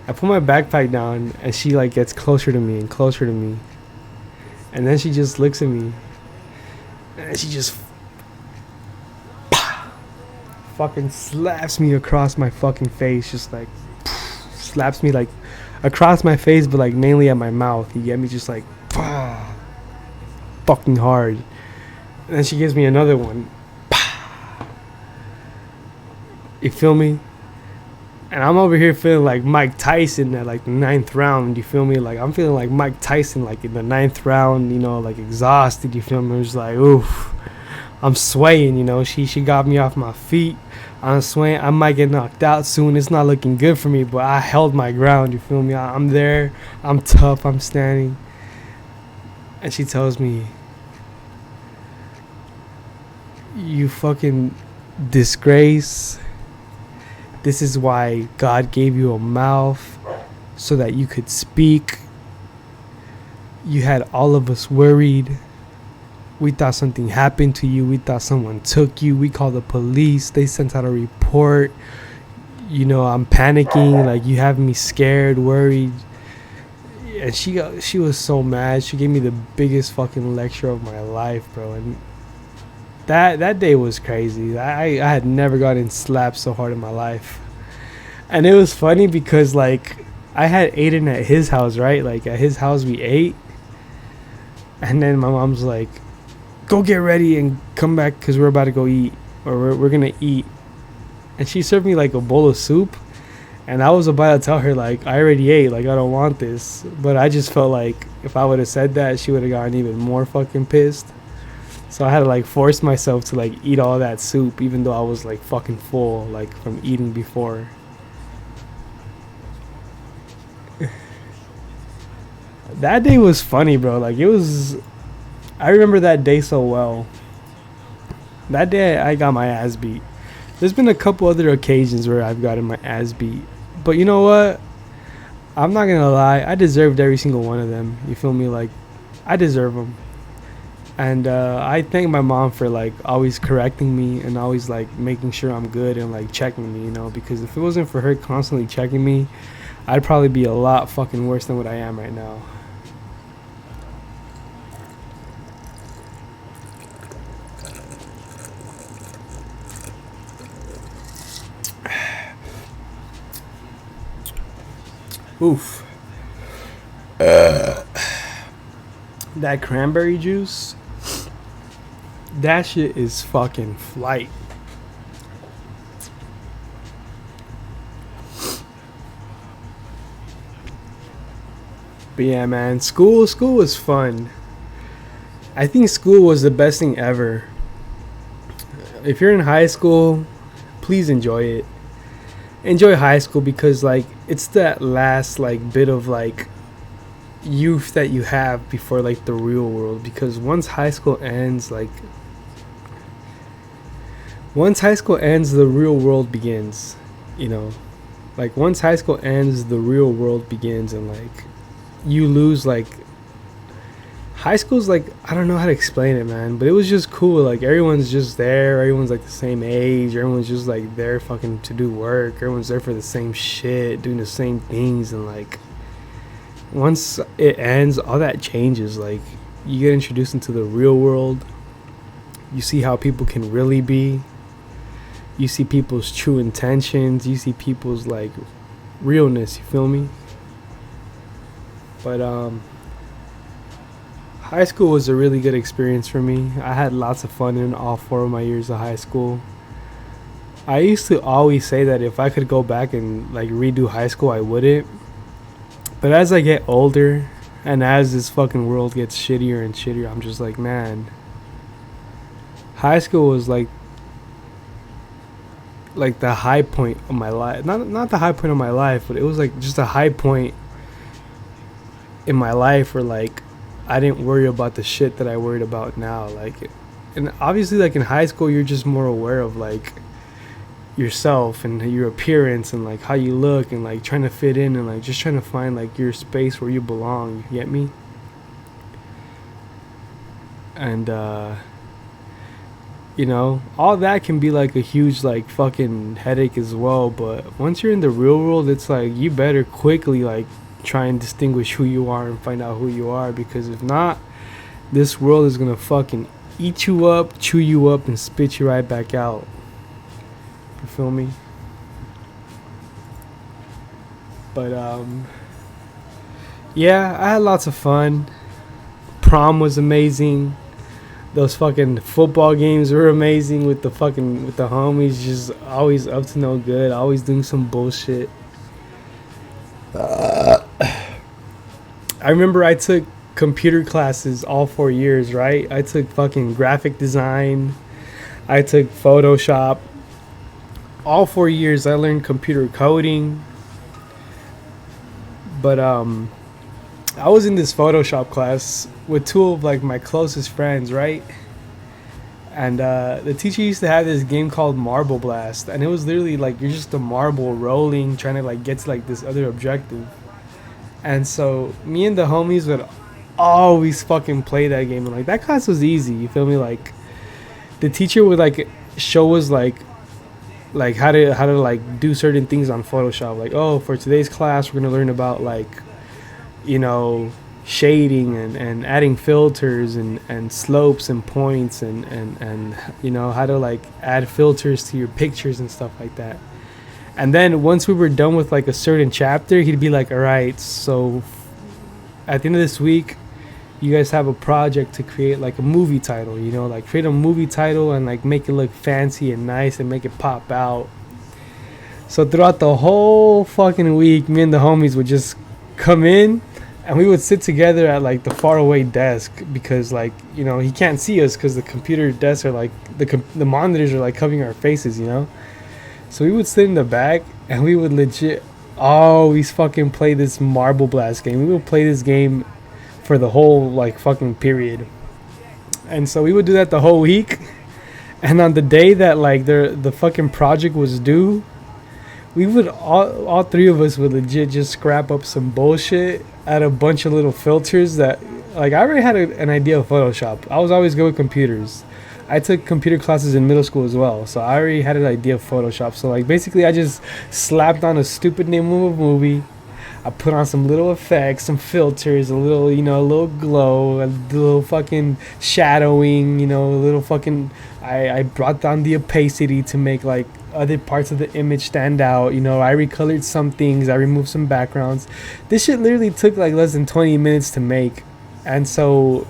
I put my backpack down, and she like gets closer to me and closer to me. And then she just looks at me, and she just fucking slaps me across my fucking face. Just like slaps me like across my face, but like mainly at my mouth. You get me? Just like fucking hard. And then she gives me another one. You feel me? And I'm over here feeling like Mike Tyson at like the 9th round. You feel me? Like, I'm feeling like Mike Tyson like in the 9th round, you know, like exhausted. You feel me? I'm just like, oof. I'm swaying, you know. She got me off my feet. I'm swaying. I might get knocked out soon. It's not looking good for me, but I held my ground. You feel me? I'm there. I'm tough. I'm standing. And she tells me, you fucking disgrace. This is why God gave you a mouth, so that you could speak. You had all of us worried. We thought something happened to you. We thought someone took you. We called the police. They sent out a report. You know, I'm panicking. Like, you have me scared, worried. And she was so mad. She gave me the biggest fucking lecture of my life, bro. And that day was crazy. I had never gotten slapped so hard in my life. And it was funny because, like, I had Aiden at his house, right? Like, at his house we ate. And then my mom's like, go get ready and come back because we're about to go eat. Or we're going to eat. And she served me, like, a bowl of soup. And I was about to tell her, like, I already ate. Like, I don't want this. But I just felt like if I would have said that, she would have gotten even more fucking pissed. So I had to like force myself to like eat all that soup, even though I was like fucking full, like from eating before. That day was funny, bro. Like, it was, I remember that day so well. That day I got my ass beat. There's been a couple other occasions where I've gotten my ass beat. But you know what? I'm not gonna lie. I deserved every single one of them. You feel me? Like, I deserve them. And I thank my mom for like always correcting me and always like making sure I'm good and like checking me, you know, because if it wasn't for her constantly checking me, I'd probably be a lot fucking worse than what I am right now. Oof. That cranberry juice, that shit is fucking flight. But yeah, man, school was fun. I think school was the best thing ever. If you're in high school, please enjoy it. Enjoy high school because like it's that last like bit of like youth that you have before like the real world, because once high school ends, the real world begins, you know. Like, once high school ends, the real world begins, and like you lose like High school's like, I don't know how to explain it, man, but it was just cool. Like everyone's just there, everyone's like the same age, everyone's just like there fucking to do work, everyone's there for the same shit, doing the same things. And like once it ends, all that changes. Like you get introduced into the real world, you see how people can really be, you see people's true intentions, you see people's like realness, you feel me? But high school was a really good experience for me. I had lots of fun in all 4 of my years of high school. I used to always say that if I could go back and like redo high school, I wouldn't. But as I get older and as this fucking world gets shittier and shittier, I'm just like, man, high school was like the high point of my life. Not the high point of my life, but it was like just a high point in my life where like I didn't worry about the shit that I worried about now. Like, and obviously like in high school you're just more aware of like yourself and your appearance and like how you look and like trying to fit in and like just trying to find like your space where you belong. You get me? And you know, all that can be like a huge like fucking headache as well. But once you're in the real world, it's like you better quickly like try and distinguish who you are and find out who you are, because if not, this world is gonna fucking eat you up, chew you up, and spit you right back out. You feel me? But yeah, I had lots of fun. Prom was amazing. Those fucking football games were amazing with the homies, just always up to no good, always doing some bullshit. I remember I took computer classes all 4 years, right? I took fucking graphic design. I took Photoshop. All 4 years I learned computer coding. But I was in this Photoshop class with 2 of like my closest friends, right? And the teacher used to have this game called Marble Blast, and it was literally like you're just a marble rolling, trying to like get to like this other objective. And so me and the homies would always fucking play that game, and like that class was easy, you feel me? Like the teacher would like show us like how to like do certain things on Photoshop. Like, oh, for today's class we're gonna learn about like, you know, shading and adding filters and slopes and points and you know, how to like add filters to your pictures and stuff like that. And then once we were done with like a certain chapter, he'd be like, all right, so at the end of this week you guys have a project to create like a movie title, you know, like create a movie title and like make it look fancy and nice and make it pop out. So throughout the whole fucking week, me and the homies would just come in and we would sit together at like the far away desk, because like, you know, he can't see us because the computer desks are like the monitors are like covering our faces, you know. So we would sit in the back and we would legit always fucking play this Marble Blast game. We would play this game for the whole like fucking period. And so we would do that the whole week. And on the day that like the fucking project was due, we would all 3 of us would legit just scrap up some bullshit, add a bunch of little filters that like I already had an idea of Photoshop. I was always good with computers. I took computer classes in middle school as well, so I already had an idea of Photoshop. So like basically I just slapped on a stupid name of a movie. I put on some little effects, some filters, a little, you know, a little glow, a little fucking shadowing, you know, a little fucking, I brought down the opacity to make like other parts of the image stand out, you know. I recolored some things, I removed some backgrounds. This shit literally took like less than 20 minutes to make. And so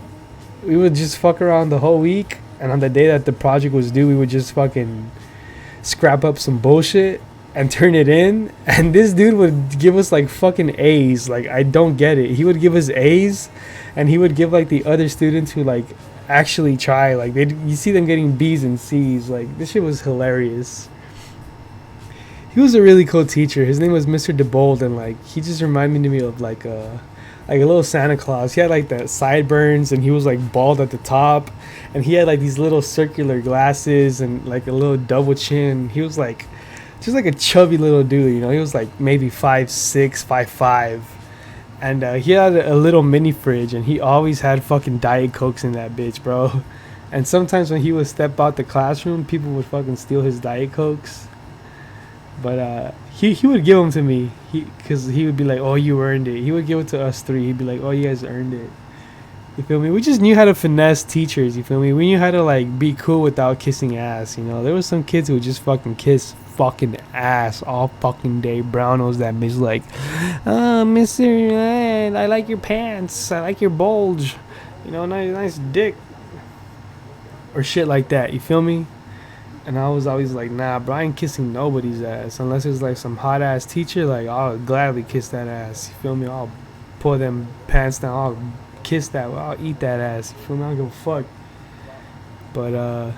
we would just fuck around the whole week, and on the day that the project was due, we would just fucking scrap up some bullshit and turn it in. And this dude would give us like fucking A's. Like, I don't get it. He would give us A's, and he would give like the other students who like actually try, like you see them getting B's and C's. Like, this shit was hilarious. He was a really cool teacher. His name was Mr. DeBold, and like he just reminded me of like a little Santa Claus. He had like the sideburns, and he was like bald at the top, and he had like these little circular glasses and like a little double chin. He was like just like a chubby little dude, you know. He was like maybe 5'6", 5'5", And he had a little mini fridge, and he always had fucking Diet Cokes in that bitch, bro. And sometimes when he would step out the classroom, people would fucking steal his Diet Cokes. But he would give them to me, because he would be like, "Oh, you earned it." He would give it to us three. He'd be like, "Oh, you guys earned it." You feel me? We just knew how to finesse teachers. You feel me? We knew how to like be cool without kissing ass. You know, there was some kids who would just fucking kiss fucking ass all fucking day. Brownos that miss like, "Oh, Mister, I like your pants. I like your bulge. You know, nice dick." Or shit like that. You feel me? And I was always like, "Nah, bro, I ain't kissing nobody's ass unless it's like some hot ass teacher. Like, I'll gladly kiss that ass. You feel me? I'll pull them pants down. I'll kiss that. I'll eat that ass. You feel me? I don't give a fuck." But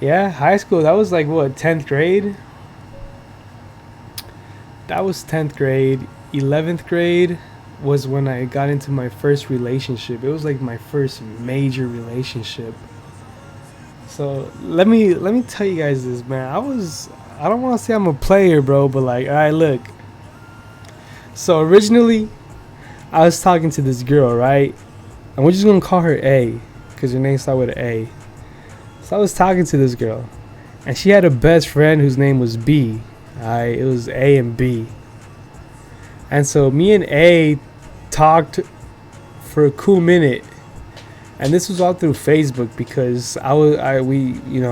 yeah, high school. That was like what, 10th grade. That was 10th grade. 11th grade was when I got into my first relationship. It was like my first major relationship. So let me tell you guys this, man. I don't want to say I'm a player, bro, but like, all right, look. So originally, I was talking to this girl, right? And we're just gonna call her A, because her name started with an A. So I was talking to this girl, and she had a best friend whose name was B. Alright, it was A and B. And so me and A talked for a cool minute. And this was all through Facebook, because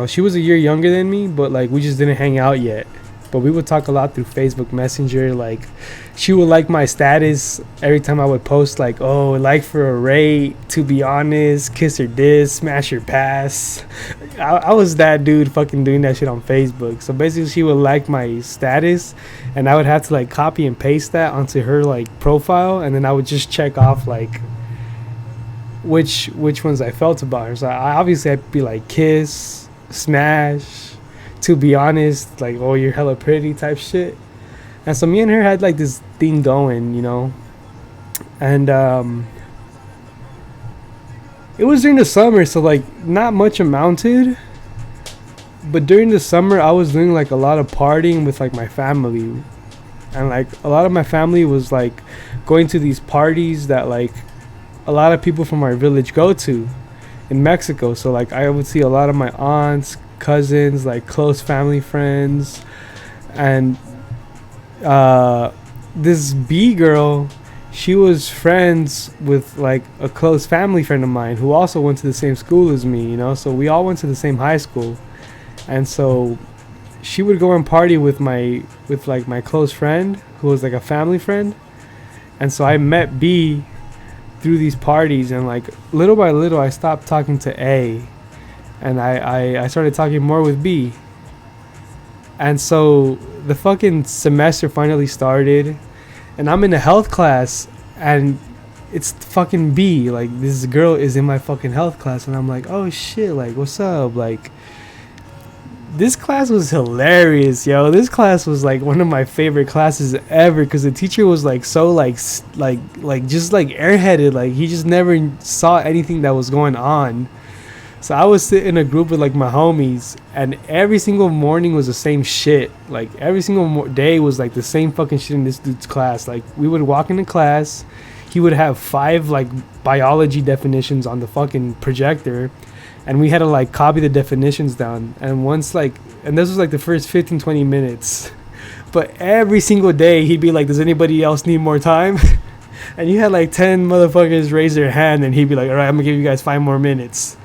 she was a year younger than me, but like we just didn't hang out yet. But we would talk a lot through Facebook Messenger. Like, she would like my status every time I would post, like, "Oh, like for a rate, to be honest, kiss or diss, smash or pass." I was that dude fucking doing that shit on Facebook. So basically, she would like my status, and I would have to like copy and paste that onto her like profile, and then I would just check off like which ones I felt about her. So I'd be like, kiss, smash, to be honest, like, "Oh, you're hella pretty" type shit. And so me and her had like this thing going, you know. And it was during the summer, so like not much amounted. But during the summer, I was doing like a lot of partying with like my family. And like a lot of my family was like going to these parties that like a lot of people from our village go to in Mexico. So like I would see a lot of my aunts, cousins, like close family friends. And this B girl, she was friends with like a close family friend of mine who also went to the same school as me, you know. So we all went to the same high school. And so she would go and party with my close friend who was like a family friend. And so I met B through these parties, and like little by little I stopped talking to A, and I started talking more with B. And so the fucking semester finally started, and I'm in a health class, and it's fucking B. Like, this girl is in my fucking health class, and I'm like, "Oh shit, like, what's up?" Like, this class was hilarious, yo. This class was like one of my favorite classes ever, because the teacher was like so like just like airheaded. Like, he just never saw anything that was going on. So I would sit in a group with like my homies, and every single morning was the same shit. Like, every single day was like the same fucking shit in this dude's class. Like, we would walk into class, he would have 5 like biology definitions on the fucking projector, and we had to like copy the definitions down. And this was like the first 15-20 minutes. But every single day he'd be like, "Does anybody else need more time?" And you had like 10 motherfuckers raise their hand, and he'd be like, "All right, I'm gonna give you guys 5 more minutes."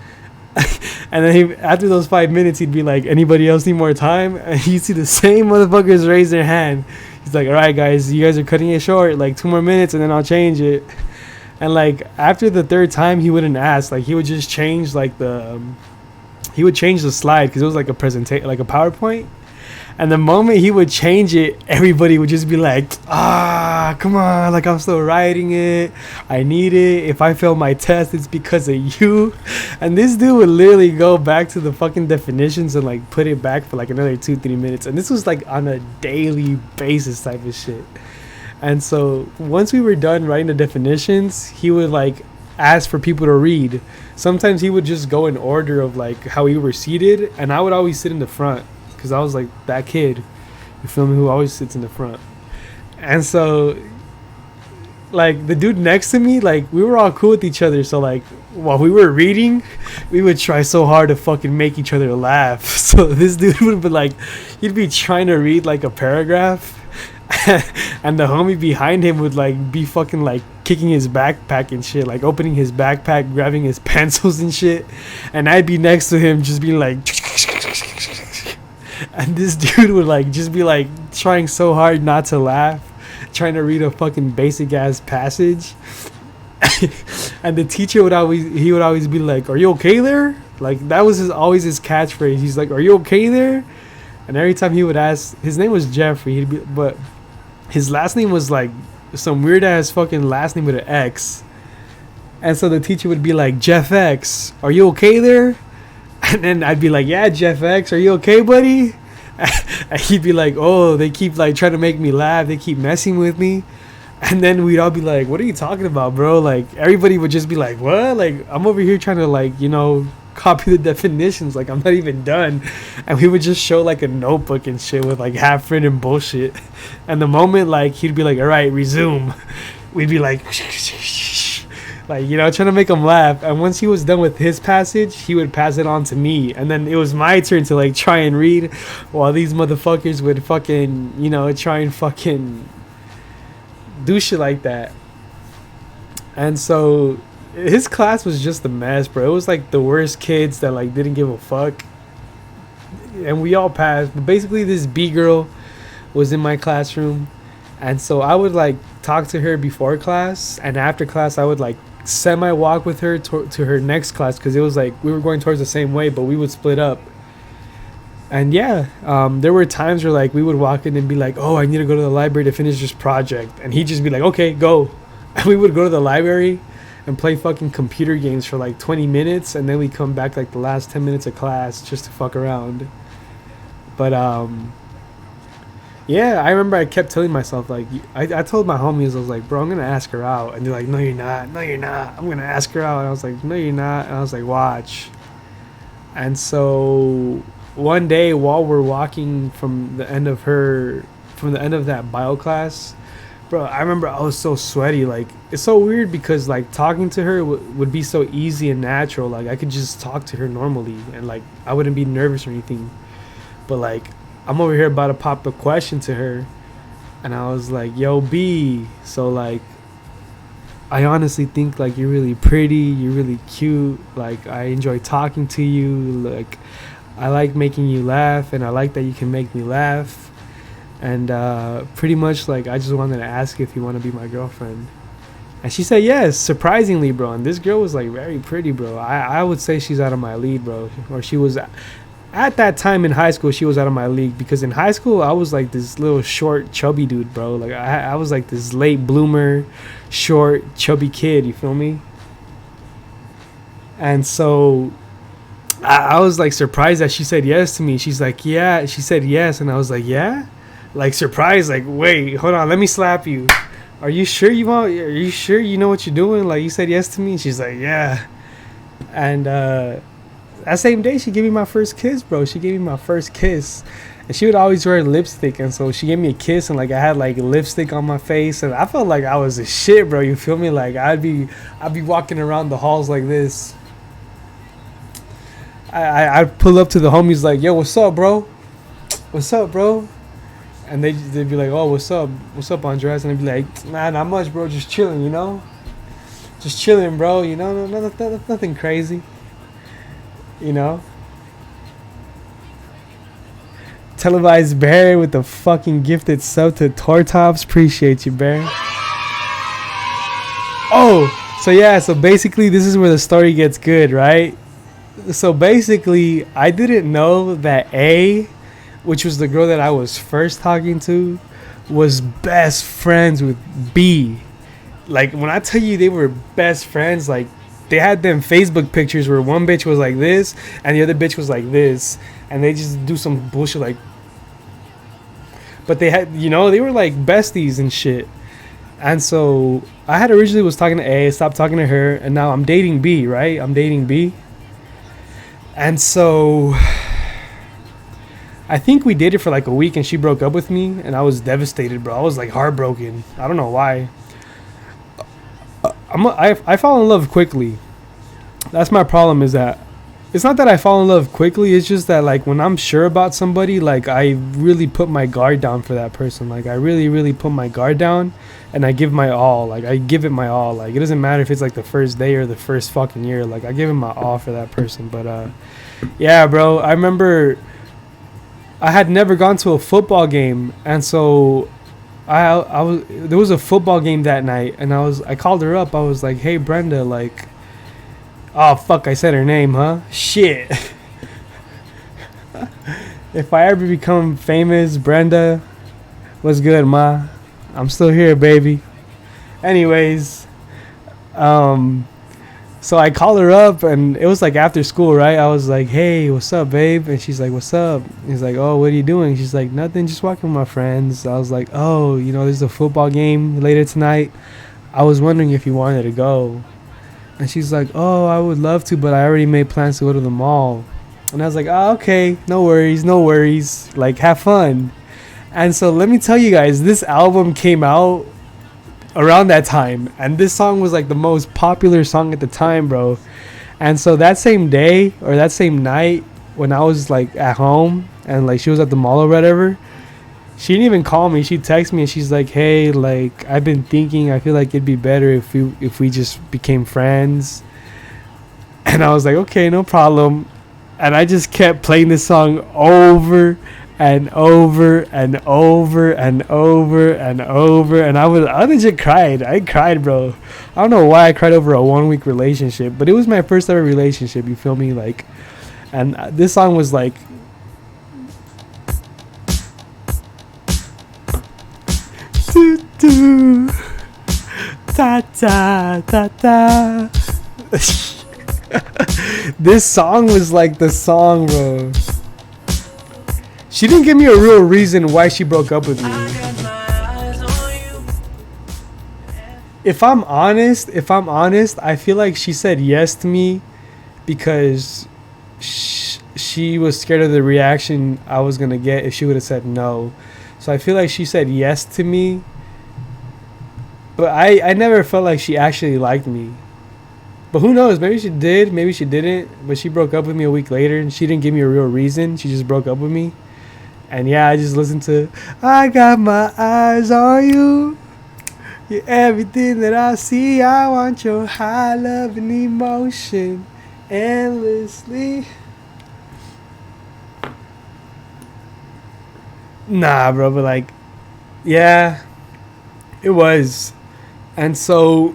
And then after those 5 minutes, he'd be like, "Anybody else need more time?" And you see the same motherfuckers raise their hand. He's like, "All right, guys, you guys are cutting it short. Like 2 more minutes, and then I'll change it." And like after the 3rd time, he wouldn't ask. Like, he would just change like he would change the slide, because it was like a presentation, like a PowerPoint. And the moment he would change it, everybody would just be like, "Ah, come on, like, I'm still writing it. I need it. If I fail my test, it's because of you." And this dude would literally go back to the fucking definitions and like put it back for like another 2-3 minutes. And this was like on a daily basis type of shit. And so once we were done writing the definitions, he would like ask for people to read. Sometimes he would just go in order of like how we were seated, and I would always sit in the front, because I was like that kid, you feel me, who always sits in the front. And so like the dude next to me, like we were all cool with each other. So like while we were reading, we would try so hard to fucking make each other laugh. So this dude would be like, he'd be trying to read like a paragraph, and the homie behind him would like be fucking like kicking his backpack and shit, like opening his backpack, grabbing his pencils and shit, and I'd be next to him just being like, and this dude would like just be like trying so hard not to laugh, trying to read a fucking basic ass passage. And the teacher would always be like, "Are you okay there?" Like that was always his catchphrase. He's like, "Are you okay there?" And every time he would ask, his name was Jeffrey, but his last name was like some weird ass fucking last name with an X. And so the teacher would be like, "Jeff X, are you okay there?" And then I'd be like, "Yeah, Jeff X, are you okay, buddy?" And he'd be like, "Oh, they keep like trying to make me laugh. They keep messing with me." And then we'd all be like, "What are you talking about, bro?" Like everybody would just be like, "What?" Like I'm over here trying to like, copy the definitions. Like I'm not even done. And we would just show like a notebook and shit with like half written bullshit. And the moment like he'd be like, "All right, resume," we'd be like, like, trying to make him laugh. And once he was done with his passage, he would pass it on to me. And then it was my turn to like try and read while these motherfuckers would fucking, try and fucking do shit like that. And so his class was just a mess, bro. It was like the worst kids that like didn't give a fuck. And we all passed. But basically this B girl was in my classroom. And so I would like talk to her before class, and after class I would like semi walk with her to her next class, because it was like we were going towards the same way, but we would split up. And yeah, there were times where like we would walk in and be like, "Oh, I need to go to the library to finish this project," and he'd just be like, "Okay, go." And we would go to the library and play fucking computer games for like 20 minutes, and then we come back like the last 10 minutes of class just to fuck around. But yeah, I remember I kept telling myself, like, I told my homies, I was like, "Bro, I'm going to ask her out." And they're like, "No, you're not. No, you're not. I'm going to ask her out." And I was like, "No, you're not." And I was like, "Watch." And so one day while we're walking from the end of that bio class, bro, I remember I was so sweaty. Like, it's so weird because, like, talking to her would be so easy and natural. Like, I could just talk to her normally and, like, I wouldn't be nervous or anything. But, like, I'm over here about to pop a question to her, and I was like, "Yo, B, so like I honestly think like you're really pretty, you're really cute, like I enjoy talking to you, like I like making you laugh, and I like that you can make me laugh, and pretty much like I just wanted to ask if you want to be my girlfriend." And she said yes, surprisingly, bro. And this girl was like very pretty, bro. I would say she's out of my league, bro. Or she was at that time in high school, she was out of my league, because in high school I was like this little short chubby dude, bro. Like I was like this late bloomer, short chubby kid, you feel me? And so I was like surprised that she said yes to me. She's like, "Yeah," she said yes, and I was like, "Yeah?" Like surprised, like, "Wait, hold on, let me slap you. Are you sure are you sure you know what you're doing? Like you said yes to me?" And she's like, "Yeah." And that same day, she gave me my first kiss, bro. She gave me my first kiss. And she would always wear lipstick. And so she gave me a kiss, and like I had like lipstick on my face. And I felt like I was a shit, bro. You feel me? Like I'd be walking around the halls like this. I'd pull up to the homies like, "Yo, what's up, bro? What's up, bro?" And they'd be like, "Oh, what's up? What's up, Andres?" And I'd be like, "Nah, not much, bro. Just chilling, Just chilling, bro. Nothing crazy. Televised Bear with the fucking gifted sub to Tortops. Appreciate you, Bear. Oh, so basically this is where the story gets good, right? So basically I didn't know that A, which was the girl that I was first talking to, was best friends with B. Like when I tell you they were best friends, like they had them Facebook pictures where one bitch was like this and the other bitch was like this, and they just do some bullshit like, but they had, they were like besties and shit. And so I had originally was talking to A, stopped talking to her, and now I'm dating B, right? I'm dating B. And so I think we dated for like a week and she broke up with me, and I was devastated, bro. I was like heartbroken. I don't know why. I fall in love quickly. That's my problem. Is that it's not that I fall in love quickly. It's just that like when I'm sure about somebody, like I really put my guard down for that person. Like I really, really put my guard down, and I give my all. Like I give it my all. Like it doesn't matter if it's like the first day or the first fucking year. Like I give it my all for that person. But yeah, bro. I remember I had never gone to a football game, and so I was there was a football game that night, and I called her up. I was like, hey Brenda, like, oh fuck, I said her name, huh? Shit. If I ever become famous, Brenda, what's good, ma? I'm still here, baby. Anyways, so I called her up, and it was like after school, right? I was like, hey, what's up, babe? And she's like, what's up? He's like, oh, what are you doing? She's like, nothing, just walking with my friends. I was like, oh, there's a football game later tonight. I was wondering if you wanted to go. And she's like, oh, I would love to, but I already made plans to go to the mall. And I was like, oh, okay, no worries, no worries. Like, have fun. And so let me tell you guys, this album came out around that time, and this song was like the most popular song at the time, bro. And so that same day or that same night when I was like at home and like she was at the mall or whatever, she didn't even call me. She texted me and she's like, hey, like I've been thinking, I feel like it'd be better if we just became friends. And I was like, okay, no problem. And I just kept playing this song over and over and over and over and over, and I legit cried. I cried, bro. I don't know why I cried over a 1 week relationship, but it was my first ever relationship, you feel me? Like, and this song was like, doo doo, ta ta ta ta. This song was like the song, bro. She didn't give me a real reason why she broke up with me. If I'm honest, I feel like she said yes to me because she was scared of the reaction I was going to get if she would have said no. So I feel like she said yes to me, but I never felt like she actually liked me. But who knows? Maybe she did, maybe she didn't. But she broke up with me a week later, and she didn't give me a real reason. She just broke up with me. And yeah, I just listened to I got my eyes on you. You're everything that I see. I want your high love and emotion endlessly. Nah, bro, but like, yeah, it was. And so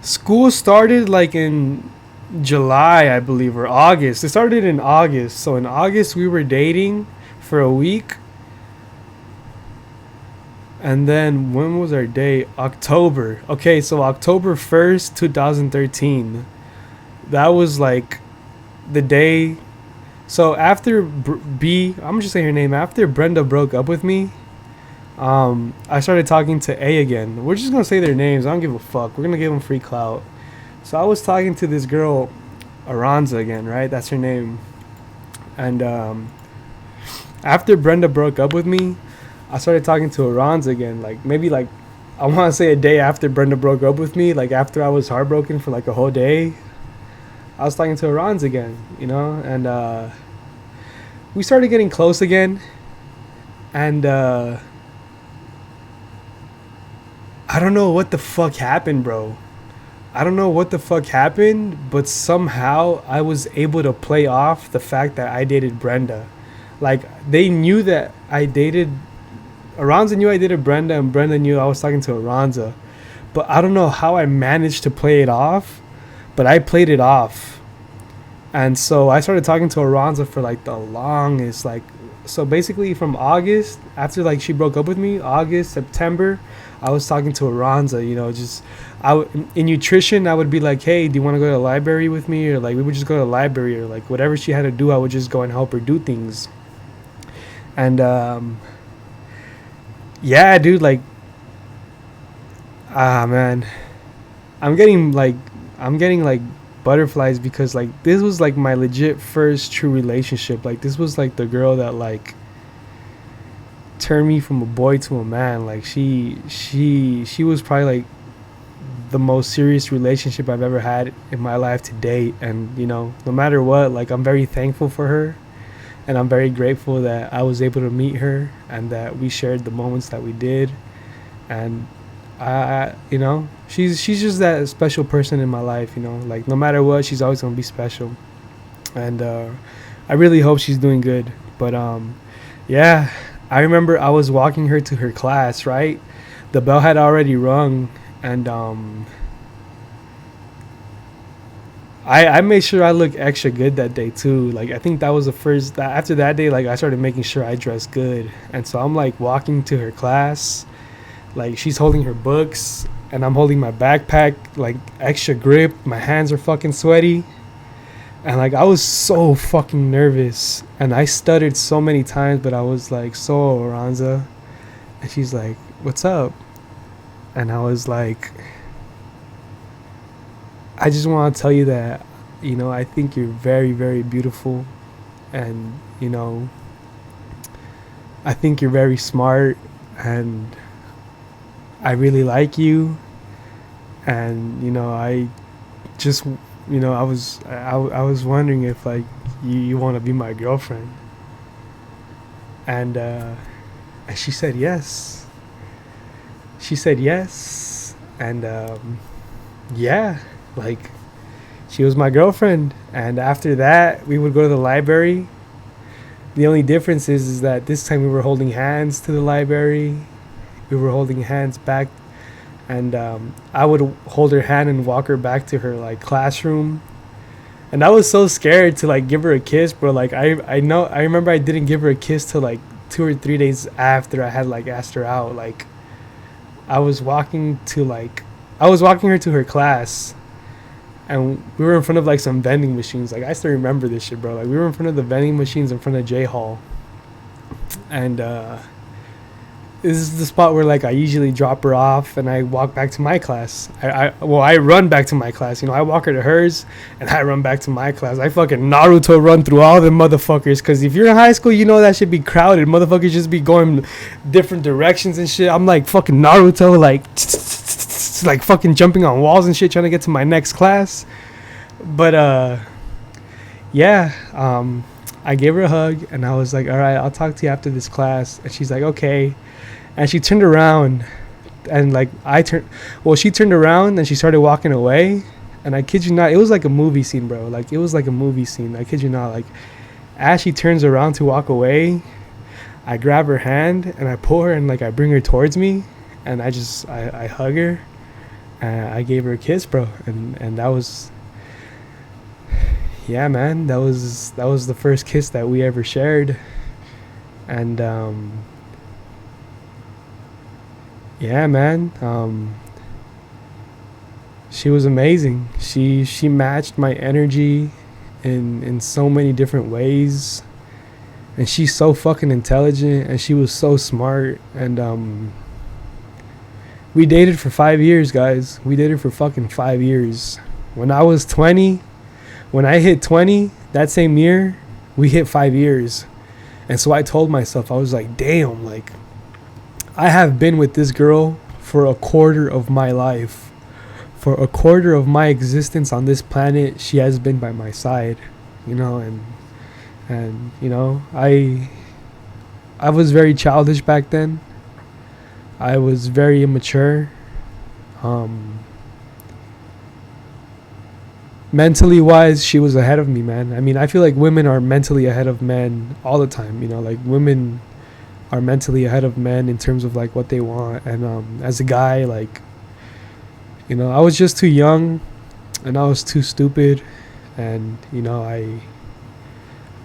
school started like in July, I believe, or August. It started in August. So in August, we were dating for a week. And then when was our date? October. Okay, so October 1st, 2013. That was like the day. So after I'm just saying her name. After Brenda broke up with me, I started talking to A again. We're just going to say their names. I don't give a fuck. We're going to give them free clout. So I was talking to this girl, Aranza again, right? That's her name. And after Brenda broke up with me, I started talking to Aranza again. Like maybe like I want to say a day after Brenda broke up with me, like after I was heartbroken for like a whole day, I was talking to Aranza again, and we started getting close again. And I don't know what the fuck happened, bro. I don't know what the fuck happened, but somehow I was able to play off the fact that I dated Brenda. Like, they knew that Aranza knew I dated Brenda, and Brenda knew I was talking to Aranza. But I don't know how I managed to play it off, but I played it off. And so I started talking to Aranza for like the longest, like, so basically from August, after like she broke up with me, August, September, I was talking to Aranza, in nutrition, I would be like, hey, do you want to go to the library with me? Or like, we would just go to the library, or like whatever she had to do, I would just go and help her do things. And yeah, dude, like, man, I'm getting like butterflies because like this was like my legit first true relationship. Like this was like the girl that like turned me from a boy to a man. Like she was probably like the most serious relationship I've ever had in my life to date. And you know, no matter what, like, I'm very thankful for her, and I'm very grateful that I was able to meet her and that we shared the moments that we did. And you know, she's just that special person in my life. You know, like, no matter what, she's always gonna be special. And I really hope she's doing good. But yeah, I remember I was walking her to her class, right? The bell had already rung, and I made sure I looked extra good that day too. Like, I think that was the first, after that day, like, I started making sure I dressed good. And so I'm like walking to her class, like, she's holding her books and I'm holding my backpack, like, extra grip. My hands are fucking sweaty. And like, I was so fucking nervous, and I stuttered so many times, but I was like, "So, Aranza," and she's like, "What's up?" And I was like, "I just want to tell you that, you know, I think you're very, very beautiful, and you know, I think you're very smart, and I really like you, and you know, I just." You know, I was wondering if, like, you want to be my girlfriend. And she said yes. She said yes. And yeah, like, she was my girlfriend. And after that, we would go to the library. The only difference is that this time we were holding hands to the library. We were holding hands back. And I would hold her hand and walk her back to her, like, classroom. And I was so scared to, like, give her a kiss, bro. Like, I remember I didn't give her a kiss till like 2 or 3 days after I had, like, asked her out. Like, I was walking her to her class, and we were in front of, like, some vending machines. Like, I still remember this shit, bro. Like, we were in front of the vending machines in front of J Hall. And this is the spot where, like, I usually drop her off and I walk back to my class. I run back to my class. You know, I walk her to hers and I run back to my class. I fucking Naruto run through all the motherfuckers, because if you're in high school, you know that should be crowded. Motherfuckers just be going different directions and shit. I'm like fucking Naruto, like fucking jumping on walls and shit, trying to get to my next class. But yeah, I gave her a hug and I was like, all right, I'll talk to you after this class. And she's like, okay. And she turned around, and like, she turned around and she started walking away. And I kid you not, it was like a movie scene, bro. Like, it was like a movie scene. I kid you not. Like, as she turns around to walk away, I grab her hand and I pull her and, like, I bring her towards me, and I hug her and I gave her a kiss, bro. And that was, yeah, man, that was the first kiss that we ever shared. And yeah, man, she was amazing. She matched my energy in so many different ways, and she's so fucking intelligent, and she was so smart. And we dated for 5 years, guys. We dated for fucking 5 years. When I was 20, when I hit 20 that same year, we hit 5 years. And so I told myself, I was like, damn, like, I have been with this girl for a quarter of my life. For a quarter of my existence on this planet, she has been by my side, you know. And you know, I was very childish back then. I was very immature. Mentally wise, she was ahead of me, man. I mean, I feel like women are mentally ahead of men all the time, you know. Like, women are mentally ahead of men in terms of, like, what they want. And as a guy, like, you know, I was just too young and I was too stupid, and you know,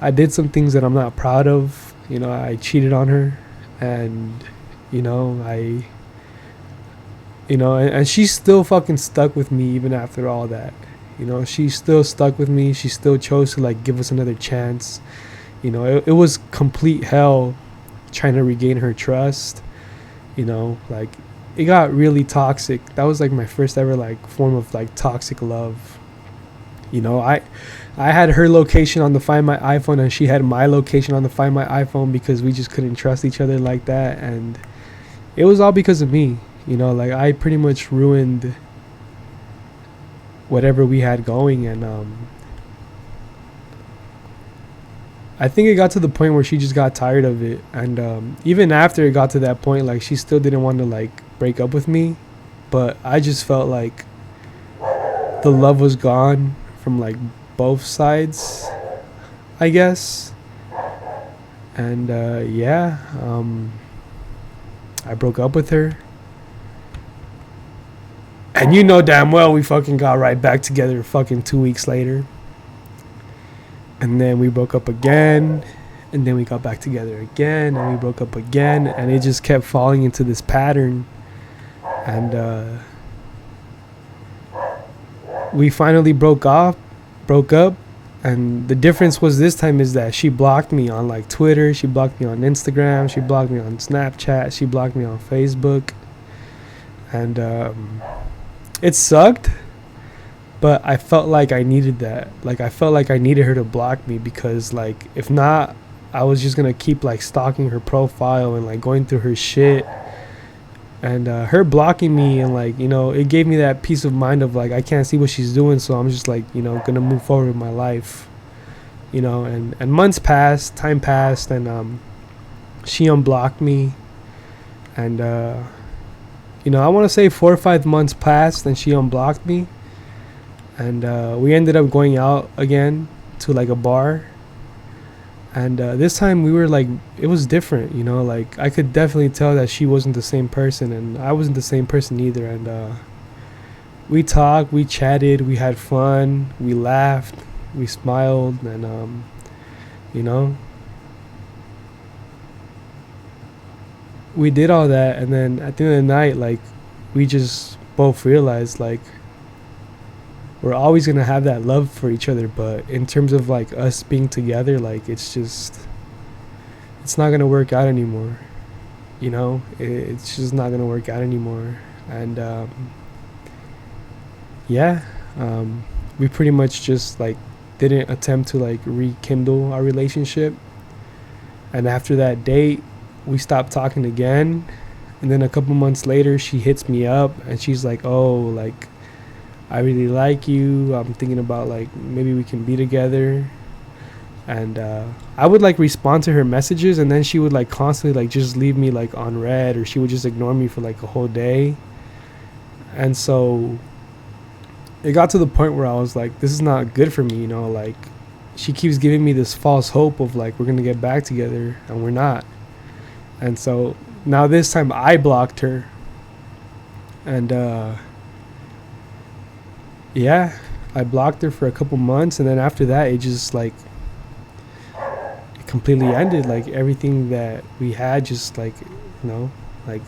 I did some things that I'm not proud of. You know, I cheated on her, and you know, and she's still fucking stuck with me even after all that. You know, she's still stuck with me. She still chose to, like, give us another chance. You know, it was complete hell trying to regain her trust. You know, like, it got really toxic. That was, like, my first ever, like, form of, like, toxic love. You know, I had her location on the Find My iPhone, and she had my location on the Find My iPhone, because we just couldn't trust each other like that. And it was all because of me. You know, like, I pretty much ruined whatever we had going. And I think it got to the point where she just got tired of it. And even after it got to that point, like, she still didn't want to like break up with me, but I just felt like the love was gone from like both sides, I guess. And yeah, I broke up with her. And you know damn well we fucking got right back together fucking 2 weeks later. And then we broke up again. And then we got back together again. And we broke up again. And it just kept falling into this pattern. And we finally broke up. And the difference was this time is that she blocked me on like Twitter. She blocked me on Instagram. She blocked me on Snapchat. She blocked me on Facebook. And it sucked, but I felt like I needed that. Like, I felt like I needed her to block me, because like, if not, I was just gonna keep like stalking her profile and like going through her shit. And her blocking me, and like, you know, it gave me that peace of mind of like, I can't see what she's doing, so I'm just like, you know, gonna move forward with my life, you know. And months passed, time passed, and she unblocked me. And you know, I want to say 4 or 5 months passed, and she unblocked me. And we ended up going out again to like a bar. And this time we were like, it was different, you know, like I could definitely tell that she wasn't the same person, and I wasn't the same person either. And we talked, we chatted, we had fun, we laughed, we smiled, and you know, we did all that. And then at the end of the night, like, we just both realized like we're always gonna have that love for each other, but in terms of like us being together, like, it's not gonna work out anymore, you know. It's just not gonna work out anymore. And yeah, we pretty much just like didn't attempt to like rekindle our relationship. And after that date, we stopped talking again. And then a couple months later, she hits me up and she's like, oh, like, I really like you. I'm thinking about like maybe we can be together. And I would like respond to her messages, and then she would like constantly like just leave me like on red, or she would just ignore me for like a whole day. And so it got to the point where I was like, this is not good for me, you know. Like, she keeps giving me this false hope of like we're gonna get back together, and we're not. And so now this time I blocked her. And yeah, I blocked her for a couple months, and then after that it just like it completely ended. Like, everything that we had just like, you know, like,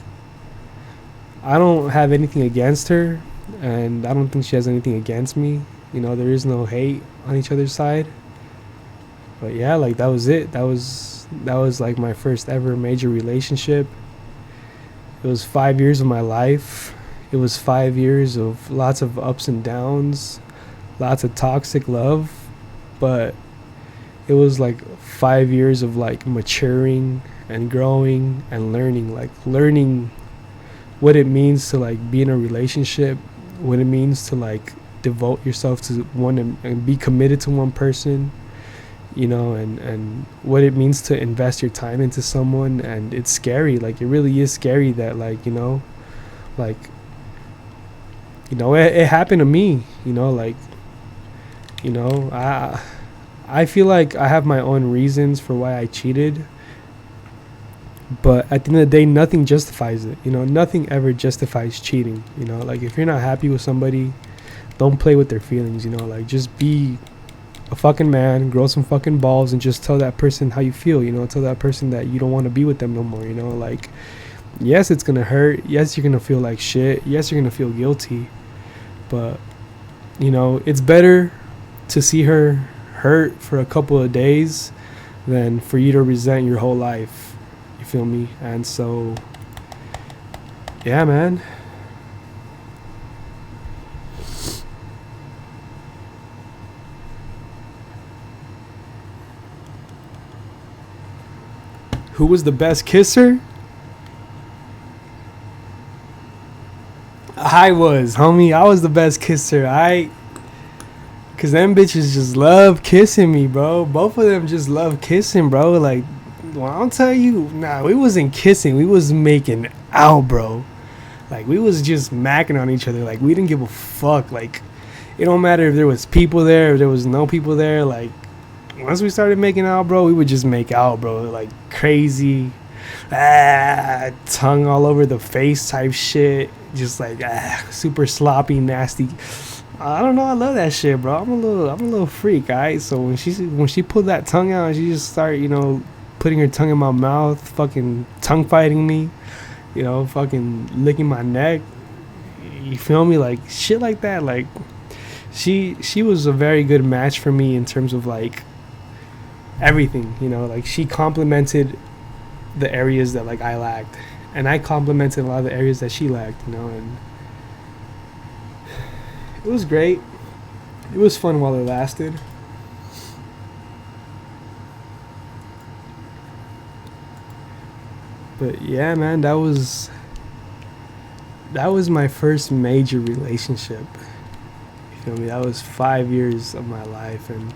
I don't have anything against her, and I don't think she has anything against me, you know. There is no hate on each other's side. But yeah, like, that was it. That was like my first ever major relationship. It was 5 years of my life. It was 5 years of lots of ups and downs, lots of toxic love, but it was like 5 years of like maturing and growing and learning what it means to like be in a relationship, what it means to like devote yourself to one and be committed to one person, you know, and what it means to invest your time into someone. And it's scary. Like, it really is scary that, like, you know, like, you know, it happened to me, you know. Like, you know, I feel like I have my own reasons for why I cheated, but at the end of the day, nothing justifies it, you know. Nothing ever justifies cheating, you know. Like, if you're not happy with somebody, don't play with their feelings, you know. Like, just be a fucking man, grow some fucking balls, and just tell that person how you feel, you know. Tell that person that you don't want to be with them no more, you know. Like, yes, it's gonna hurt. Yes, you're gonna feel like shit. Yes, you're gonna feel guilty. But, you know, it's better to see her hurt for a couple of days than for you to resent your whole life. You feel me? And so, yeah, man. Who was the best kisser? I was, homie. I was the best kisser. Cause them bitches just love kissing me, bro. Both of them just love kissing, bro. Like, well, I'll tell you, nah, we wasn't kissing. We was making out, bro. Like, we was just macking on each other. Like, we didn't give a fuck. Like, it don't matter if there was people there, if there was no people there. Like, once we started making out, bro, we would just make out, bro. Like, crazy. Tongue all over the face type shit. Just like, super sloppy, nasty. I don't know. I love that shit, bro. I'm a little freak, alright. So when she pulled that tongue out, and she just started, putting her tongue in my mouth, fucking tongue fighting me, fucking licking my neck. You feel me? Like shit like that. Like she was a very good match for me in terms of like everything. Like she complimented the areas that like I lacked, and I complimented a lot of the areas that she lacked. And it was great. It was fun while it lasted. But yeah, man, that was my first major relationship. You feel me? That was 5 years of my life, and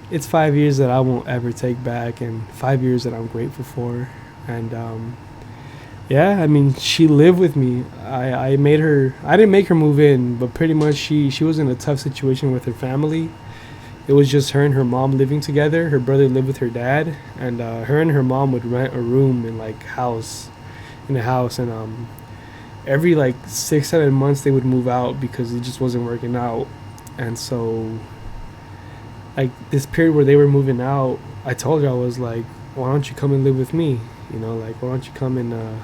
it's 5 years that I won't ever take back, and 5 years that I'm grateful for. And yeah, I mean, she lived with me. I didn't make her move in, but pretty much she was in a tough situation with her family. It was just her and her mom living together. Her brother lived with her dad, and her and her mom would rent a room in the house, and every like 6-7 months they would move out because it just wasn't working out. And so like this period where they were moving out, I told her, I was like, why don't you come and live with me? Like, why don't you come and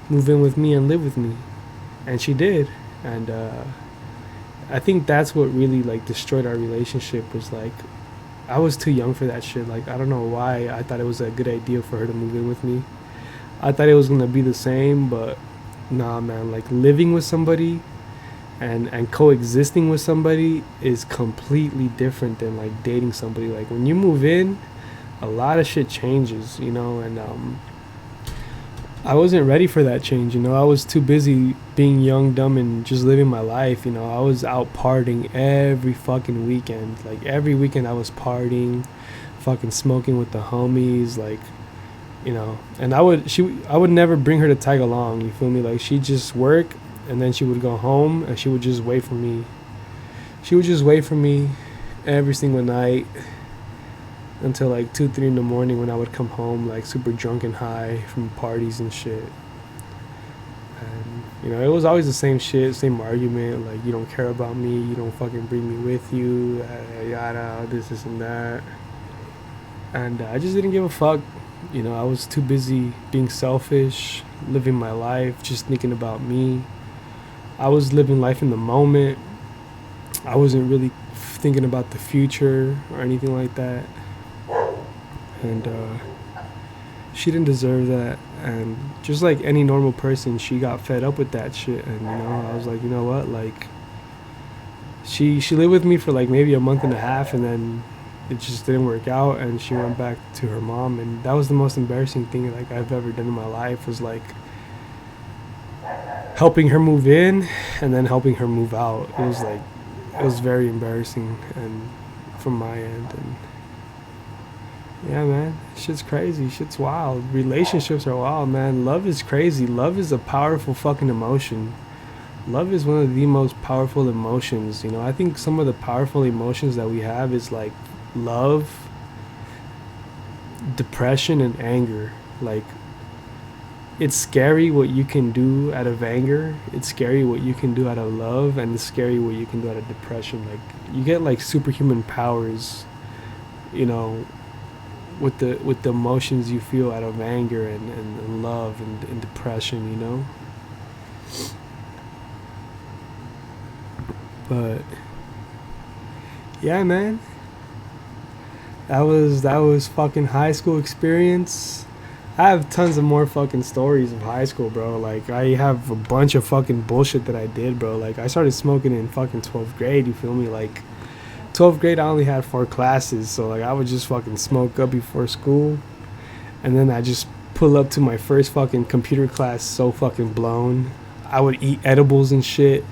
move in with me and live with me? And she did. And I think that's what really like destroyed our relationship. Was like, I was too young for that shit. Like, I don't know why I thought it was a good idea for her to move in with me. I thought it was gonna be the same, but nah, man. Like, living with somebody and coexisting with somebody is completely different than like dating somebody. Like, when you move in, a lot of shit changes, and I wasn't ready for that change. I was too busy being young, dumb, and just living my life. I was out partying every fucking weekend. Like, every weekend I was partying, fucking smoking with the homies, like, and I would never bring her to tag along, you feel me? Like, she'd just work, and then she would go home, and she would just wait for me. She would just wait for me every single night until like 2-3 in the morning, when I would come home like super drunk and high from parties and shit. And it was always the same shit, same argument, like, you don't care about me, you don't fucking bring me with you, yada, this and that. And I just didn't give a fuck. I was too busy being selfish, living my life, just thinking about me. I was living life in the moment. I wasn't really thinking about the future or anything like that. And she didn't deserve that. And just like any normal person, she got fed up with that shit. And I was like, you know what, like, she lived with me for like maybe a month and a half, and then it just didn't work out, and she went back to her mom. And that was the most embarrassing thing like I've ever done in my life, was like helping her move in and then helping her move out. It was very embarrassing, and from my end. And yeah, man, shit's crazy. Shit's wild. Relationships are wild, man. Love is crazy. Love is a powerful fucking emotion. Love is one of the most powerful emotions. I think some of the powerful emotions that we have is like love, depression, and anger. Like, it's scary what you can do out of anger. It's scary what you can do out of love, and it's scary what you can do out of depression. Like, you get like superhuman powers, with the emotions you feel out of anger and love and depression, But yeah, man, that was fucking high school experience. I have tons of more fucking stories of high school, bro. Like, I have a bunch of fucking bullshit that I did, bro. Like, I started smoking in fucking 12th grade, you feel me? Like, 12th grade, I only had 4 classes, so like I would just fucking smoke up before school, and then I just pull up to my first fucking computer class so fucking blown. I would eat edibles and shit.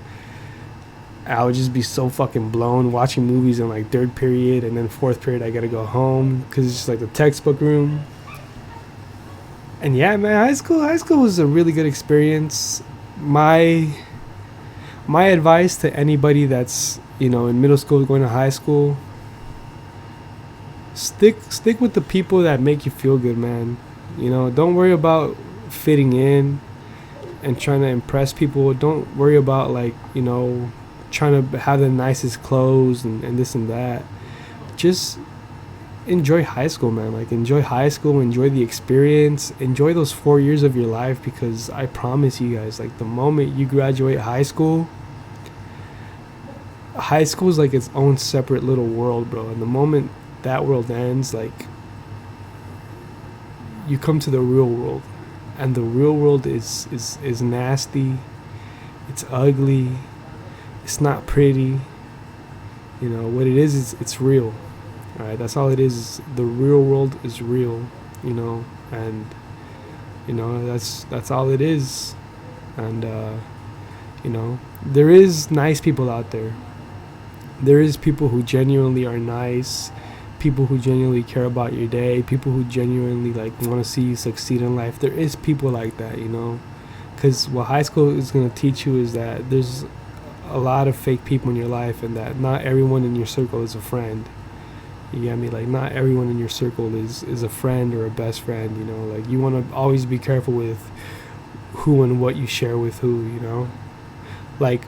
I would just be so fucking blown watching movies in like third period, and then fourth period I gotta go home because it's just like the textbook room. And yeah, man, high school was a really good experience. My advice to anybody that's, you know, in middle school going to high school, stick with the people that make you feel good, man. You know, don't worry about fitting in and trying to impress people. Don't worry about, like, you know, trying to have the nicest clothes and this and that. Just enjoy high school, man. Like, enjoy high school, enjoy the experience, enjoy those 4 years of your life, because I promise you guys, like, the moment you graduate high school is like its own separate little world, bro. And the moment that world ends, like, you come to the real world, and the real world is nasty. It's ugly. It's not pretty. You know what it is it's real. All right, that's all it is. The real world is real, you know, and you know that's all it is. And you know, there is nice people out there. There is people who genuinely are nice, people who genuinely care about your day, people who genuinely, like, want to see you succeed in life. There is people like that, you know, because what high school is going to teach you is that there's a lot of fake people in your life, and that not everyone in your circle is a friend. You get me? Like, not everyone in your circle is a friend or a best friend, you know. Like, you want to always be careful with who and what you share with who, you know. Like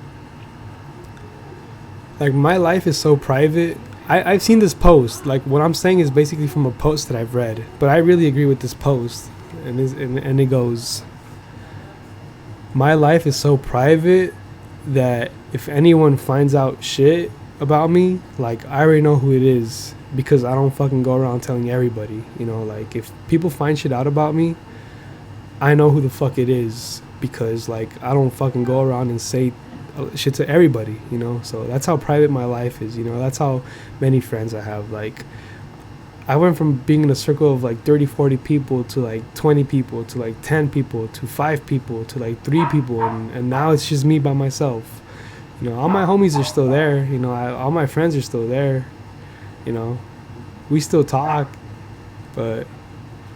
my life is so private. I've seen this post. Like, what I'm saying is basically from a post that I've read, but I really agree with this post. And it goes, my life is so private that if anyone finds out shit about me, like, I already know who it is, because I don't fucking go around telling everybody, you know. Like, if people find shit out about me, I know who the fuck it is, because, like, I don't fucking go around and say shit to everybody, you know. So that's how private my life is, you know. That's how many friends I have. Like, I went from being in a circle of like 30-40 people to like 20 people to like 10 people to 5 people to like 3 people, and now it's just me by myself, you know. All my homies are still there, you know. All my friends are still there, you know. We still talk, but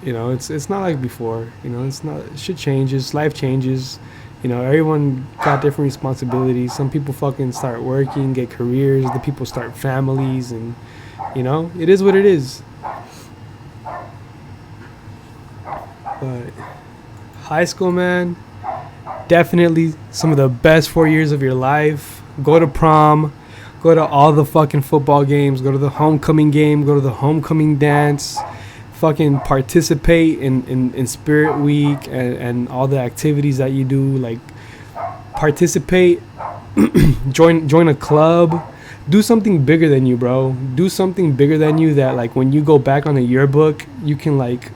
you know, it's not like before, you know. It's not, shit changes, life changes. You know, everyone got different responsibilities. Some people fucking start working, get careers. The people start families, and, you know, it is what it is. But high school, man, definitely some of the best 4 years of your life. Go to prom. Go to all the fucking football games. Go to the homecoming game. Go to the homecoming dance. Fucking participate in Spirit Week and all the activities that you do. Like, participate, join a club, do something bigger than you, bro. Do something bigger than you that, like, when you go back on a yearbook, you can, like,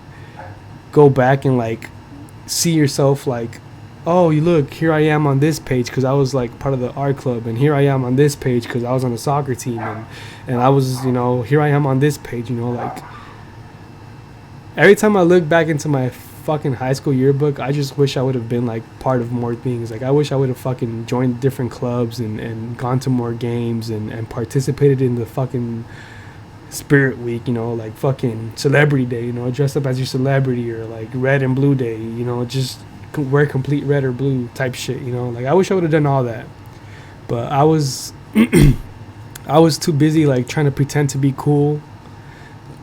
go back and, like, see yourself, like, oh, you look, here I am on this page because I was, like, part of the art club, and here I am on this page because I was on the soccer team, and I was, you know, here I am on this page, you know. Like, every time I look back into my fucking high school yearbook, I just wish I would have been, like, part of more things. Like, I wish I would have fucking joined different clubs and gone to more games and participated in the fucking Spirit Week, you know, like fucking Celebrity Day, you know, dress up as your celebrity, or like Red and Blue Day, you know, just wear complete red or blue type shit, you know. Like, I wish I would have done all that, but I was I was too busy, like, trying to pretend to be cool,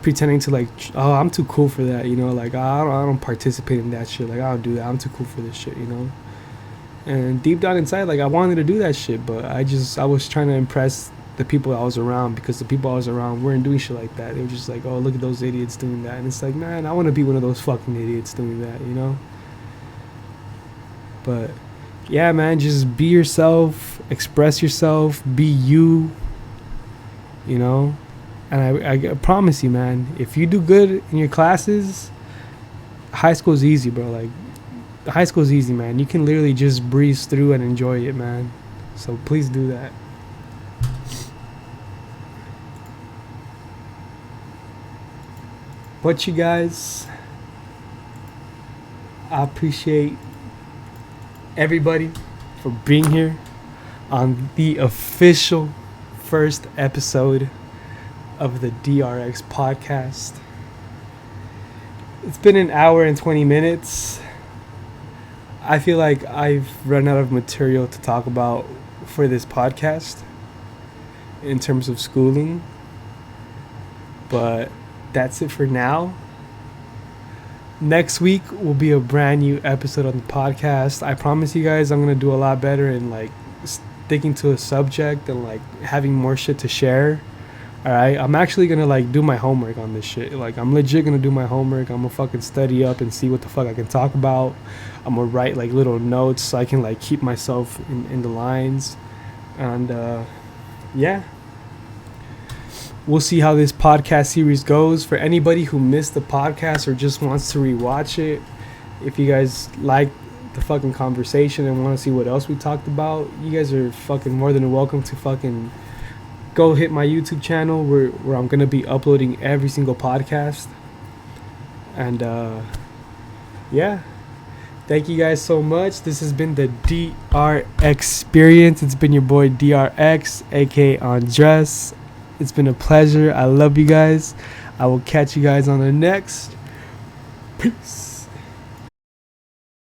pretending to, like, oh, I'm too cool for that, you know. Like, I don't participate in that shit. Like, I don't do that. I'm too cool for this shit, you know. And deep down inside, like, I wanted to do that shit, but I was trying to impress the people I was around, because the people I was around weren't doing shit like that. They were just like, oh, look at those idiots doing that. And it's like, man, I want to be one of those fucking idiots doing that, you know. But yeah, man, just be yourself, express yourself, be you, you know. And I promise you, man, if you do good in your classes, high school is easy, bro. Like, high school is easy, man. You can literally just breeze through and enjoy it, man. So please do that. But you guys, I appreciate everybody for being here, on the official first episode of the DRX podcast. It's been an hour and 20 minutes. I feel like I've run out of material to talk about for this podcast in terms of schooling, but that's it for now. Next week will be a brand new episode on the podcast. I promise you guys I'm going to do a lot better in like sticking to a subject and like having more shit to share. Alright, I'm actually going to like do my homework on this shit. Like I'm legit going to do my homework. I'm going to fucking study up and see what the fuck I can talk about. I'm going to write like little notes so I can like keep myself in the lines. And yeah. We'll see how this podcast series goes. For anybody who missed the podcast or just wants to rewatch it, if you guys like the fucking conversation and want to see what else we talked about, you guys are fucking more than welcome to fucking go hit my YouTube channel where I'm going to be uploading every single podcast. And yeah. Thank you guys so much. This has been the DRXPerience. It's been your boy DRX, aka Andres. It's been a pleasure. I love you guys. I will catch you guys on the next. Peace.